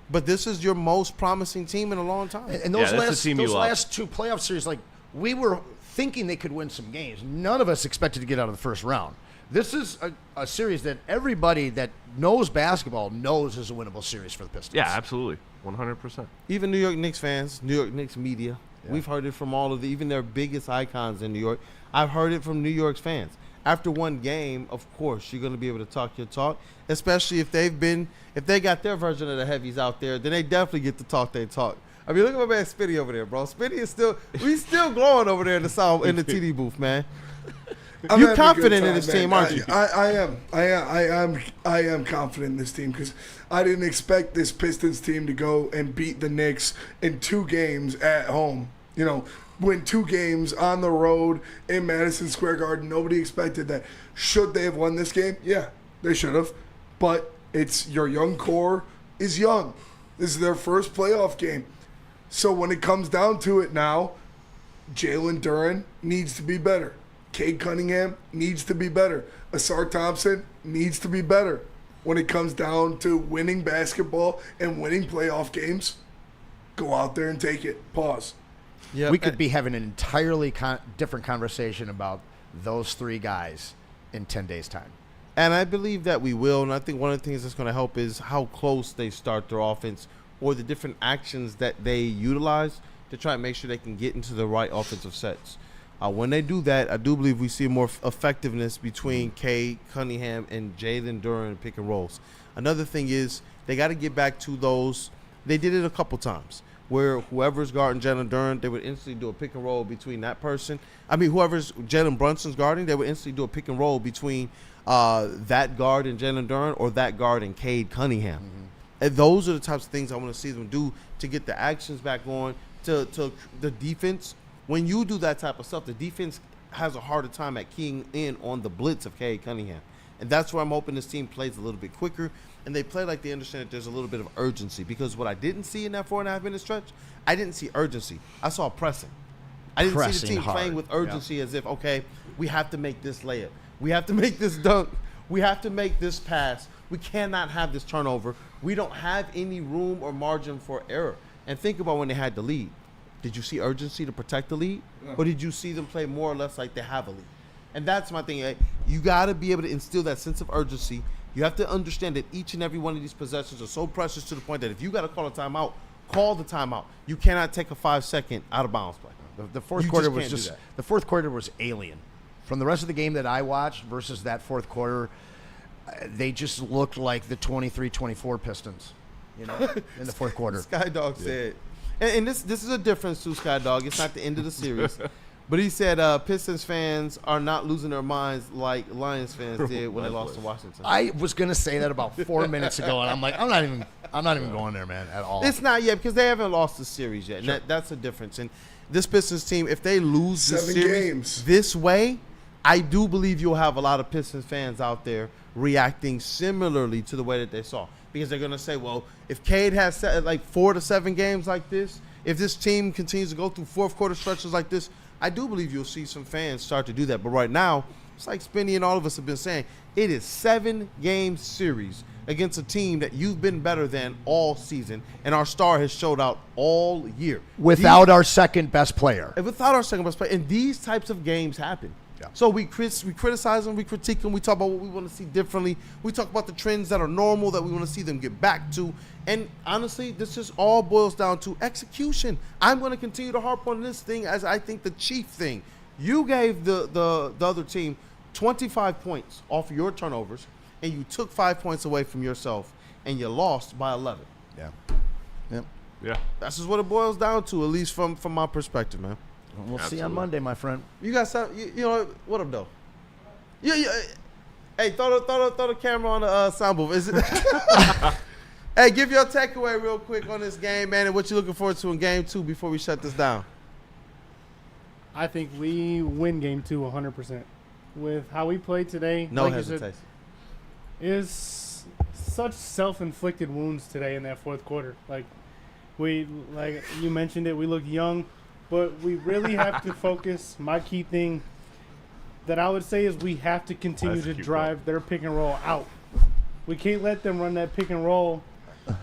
but this is your most promising team in a long time. And those that's the team you love. last 2 playoff series, like we were thinking they could win some games. None of us expected to get out of the first round. This is a series that everybody that knows basketball knows is a winnable series for the Pistons. Yeah, absolutely, 100%. Even New York Knicks fans, New York Knicks media, we've heard it from all of even their biggest icons in New York. I've heard it from New York's fans. After one game, of course, you're going to be able to talk your talk, especially if they got their version of the heavies out there, then they definitely get to talk their talk. I mean, look at my man Spitty over there, bro. Spitty is we still glowing over there in the TD booth, man. You're confident in this team, aren't you? I am confident in this team because I didn't expect this Pistons team to go and beat the Knicks in 2 games at home. You know, win 2 games on the road in Madison Square Garden. Nobody expected that. Should they have won this game? Yeah, they should have. But it's your young core is young. This is their first playoff game. So when it comes down to it now, Jalen Duren needs to be better. Cade Cunningham needs to be better. Asar Thompson needs to be better. When it comes down to winning basketball and winning playoff games, go out there and take it. Pause. Yeah, We could be having an entirely different conversation about those 3 guys in 10 days' time. and I believe that we will. And I think one of the things that's going to help is how close they start their offense or the different actions that they utilize to try and make sure they can get into the right offensive sets. When they do that, I do believe we see more effectiveness between Cade Cunningham and Jalen Duren pick and rolls. Another thing is they got to get back to those. They did it a couple times where whoever's guarding Jalen Duren, they would instantly do a pick and roll between that person. I mean, whoever's Jalen Brunson's guarding, they would instantly do a pick and roll between that guard and Jalen Duren or that guard and Cade Cunningham. Mm-hmm. And those are the types of things I want to see them do to get the actions back going to the defense. When you do that type of stuff, the defense has a harder time at keying in on the blitz of Cade Cunningham. And that's where I'm hoping this team plays a little bit quicker. And they play like they understand that there's a little bit of urgency. Because what I didn't see in that 4.5-minute stretch, I didn't see urgency. I saw pressing. I didn't see the team playing with urgency as if, okay, we have to make this layup. We have to make this dunk. We have to make this pass. We cannot have this turnover. We don't have any room or margin for error. And think about when they had the lead. Did you see urgency to protect the lead? Yeah. Or did you see them play more or less like they have a lead? And that's my thing. You got to be able to instill that sense of urgency. You have to understand that each and every one of these possessions are so precious to the point that if you got to call a timeout, call the timeout. You cannot take a 5-second out of bounds play. The fourth quarter was the fourth quarter was alien. From the rest of the game that I watched versus that fourth quarter, they just looked like the 23-24 Pistons, in the fourth quarter. Sky Dog said, and this is a difference to Sky Dog. It's not the end of the series. But he said Pistons fans are not losing their minds like Lions fans did when they lost to Washington. I was going to say that about 4 minutes ago, and I'm like, I'm not even going there, man, at all. It's not yet because they haven't lost the series yet. Sure. That's a difference. And this Pistons team, if they lose the series this way, I do believe you'll have a lot of Pistons fans out there reacting similarly to the way that they saw. Because they're going to say, well, if Cade has like 4 to 7 games like this, if this team continues to go through fourth quarter stretches like this, I do believe you'll see some fans start to do that. But right now, it's like Spinny and all of us have been saying, it is 7-game series against a team that you've been better than all season, and our star has showed out all year. Without our second best player. And these types of games happen. Yeah. So we criticize them, we critique them, we talk about what we want to see differently. We talk about the trends that are normal that we want to see them get back to. And honestly, this just all boils down to execution. I'm going to continue to harp on this thing as I think the chief thing. You gave the other team 25 points off of your turnovers, and you took 5 points away from yourself, and you lost by 11. Yeah. Yep. Yeah. That's just what it boils down to, at least from my perspective, man. We'll see on Monday, my friend. You got something? You know what up, though? Hey, throw the camera on the sound booth. Is it? Hey, give your takeaway real quick on this game, man, and what you're looking forward to in Game 2 before we shut this down. I think we win Game 2 100%. With how we played today, no like hesitation. Is such self-inflicted wounds today in that fourth quarter. Like you mentioned it, we look young. But we really have to focus. My key thing that I would say is we have to continue to drive their pick and roll out. We can't let them run that pick and roll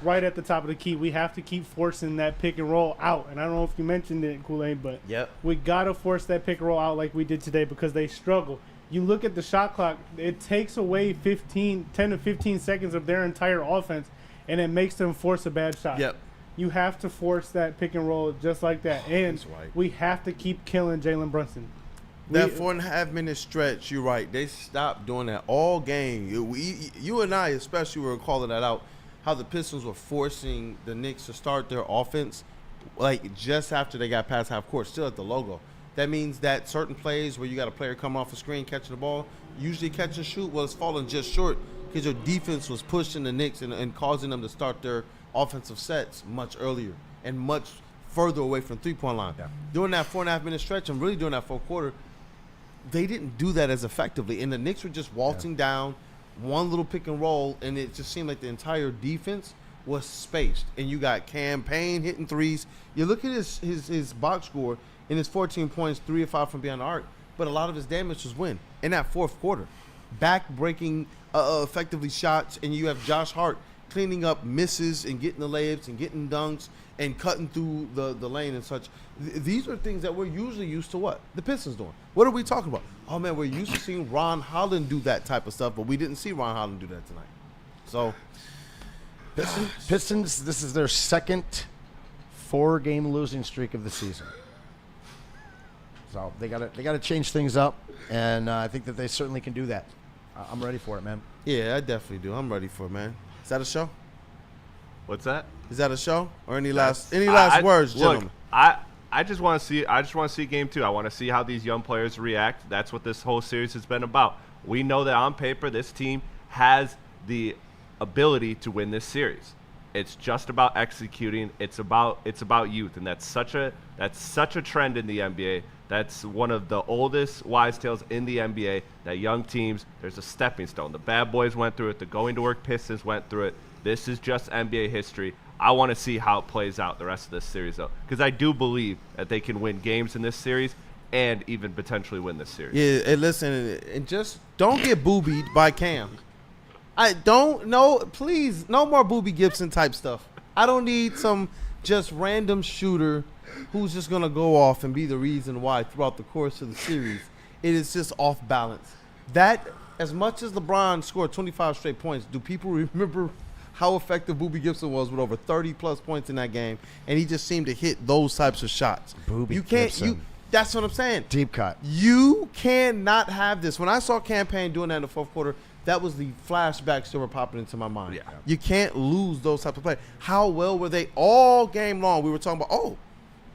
right at the top of the key. We have to keep forcing that pick and roll out. And I don't know if you mentioned it, Kool-Aid, but we got to force that pick and roll out like we did today because they struggle. You look at the shot clock, it takes away 10 to 15 seconds of their entire offense, and it makes them force a bad shot. Yep. You have to force that pick and roll just like that. And we have to keep killing Jalen Brunson. That 4.5-minute stretch, you're right. They stopped doing that all game. You and I especially were calling that out, how the Pistons were forcing the Knicks to start their offense like just after they got past half court, still at the logo. That means that certain plays where you got a player come off a screen catching the ball, usually catch and shoot was falling just short because your defense was pushing the Knicks and causing them to start their offensive sets much earlier and much further away from three-point line. Yeah. During that 4.5-minute stretch and really during that fourth quarter, they didn't do that as effectively. And the Knicks were just waltzing down one little pick and roll, and it just seemed like the entire defense was spaced. And you got Cam Payne hitting threes. You look at his box score, in his 14 points, 3 of 5 from beyond the arc, but a lot of his damage was win in that fourth quarter. Back-breaking, effectively shots, and you have Josh Hart cleaning up misses and getting the layups and getting dunks and cutting through the lane and such. These are things that we're usually used to what? The Pistons doing. What are we talking about? Oh, man, we're used to seeing Ron Holland do that type of stuff, but we didn't see Ron Holland do that tonight. So, Pistons, this is their second 4-game losing streak of the season. So they gotta change things up, and I think that they certainly can do that. I'm ready for it, man. Yeah, I definitely do. I'm ready for it, man. Is that a show? What's that? Is that a show? Or any last words, gentlemen? Look, I just want to see game 2. I want to see how these young players react. That's what this whole series has been about. We know that on paper this team has the ability to win this series. It's just about executing. It's about youth, and that's such a trend in the NBA. That's one of the oldest wise tales in the NBA, that young teams, there's a stepping stone. The Bad Boys went through it. The going-to-work Pistons went through it. This is just NBA history. I want to see how it plays out the rest of this series, though, because I do believe that they can win games in this series and even potentially win this series. Yeah, and listen, and just don't get boobied by Cam. I don't know. Please, no more Boobie Gibson type stuff. I don't need some just random shooter who's just going to go off and be the reason why throughout the course of the series. It is just off balance. That, as much as LeBron scored 25 straight points, do people remember how effective Boobie Gibson was with over 30-plus points in that game? And he just seemed to hit those types of shots. Gibson. That's what I'm saying. Deep cut. You cannot have this. When I saw Campaign doing that in the fourth quarter, that was the flashbacks that were popping into my mind. Yeah. You can't lose those types of plays. How well were they all game long? We were talking about,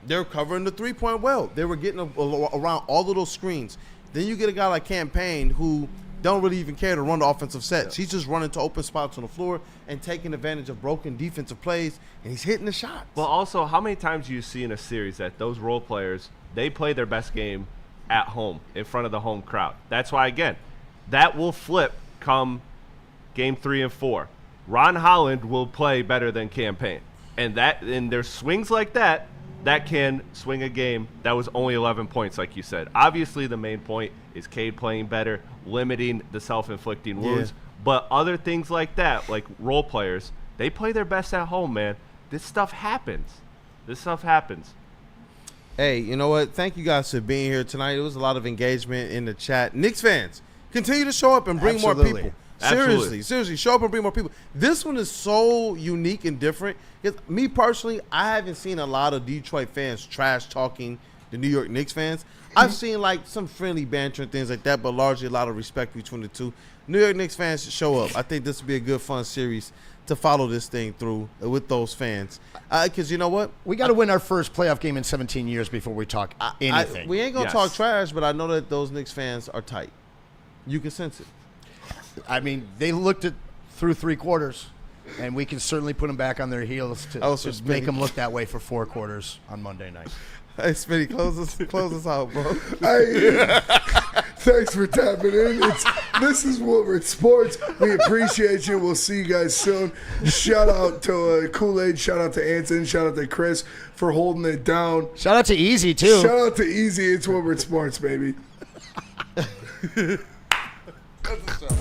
they're covering the three-point well. They were getting around all of those screens. Then you get a guy like Campaign who don't really even care to run the offensive sets. He's just running to open spots on the floor and taking advantage of broken defensive plays, and he's hitting the shots. Well, also, how many times do you see in a series that those role players, they play their best game at home in front of the home crowd? That's why, again, that will flip come game 3 and 4. Ron Holland will play better than Campaign. And there's swings like that can swing a game that was only 11 points, like you said. Obviously, the main point is Cade playing better, limiting the self-inflicting wounds. Yeah. But other things like that, like role players, they play their best at home, man. This stuff happens. Hey, you know what? Thank you guys for being here tonight. It was a lot of engagement in the chat. Knicks fans, continue to show up and bring more people. Seriously, show up and bring more people. This one is so unique and different. Me personally, I haven't seen a lot of Detroit fans trash talking the New York Knicks fans. I've seen like some friendly banter and things like that, but largely a lot of respect between the two. New York Knicks fans should show up. I think this would be a good, fun series to follow this thing through with those fans. Because you know what? We got to win our first playoff game in 17 years before we talk anything. We ain't going to talk trash, but I know that those Knicks fans are tight. You can sense it. I mean, they looked at through 3 quarters, and we can certainly put them back on their heels to make them look that way for 4 quarters on Monday night. Hey, Smitty, close us out, bro. Hey, thanks for tapping in. This is Woodward Sports. We appreciate you. We'll see you guys soon. Shout out to Kool-Aid. Shout out to Anson. Shout out to Chris for holding it down. Shout out to Easy, too. Shout out to Easy. It's Woodward Sports, baby. That's a show.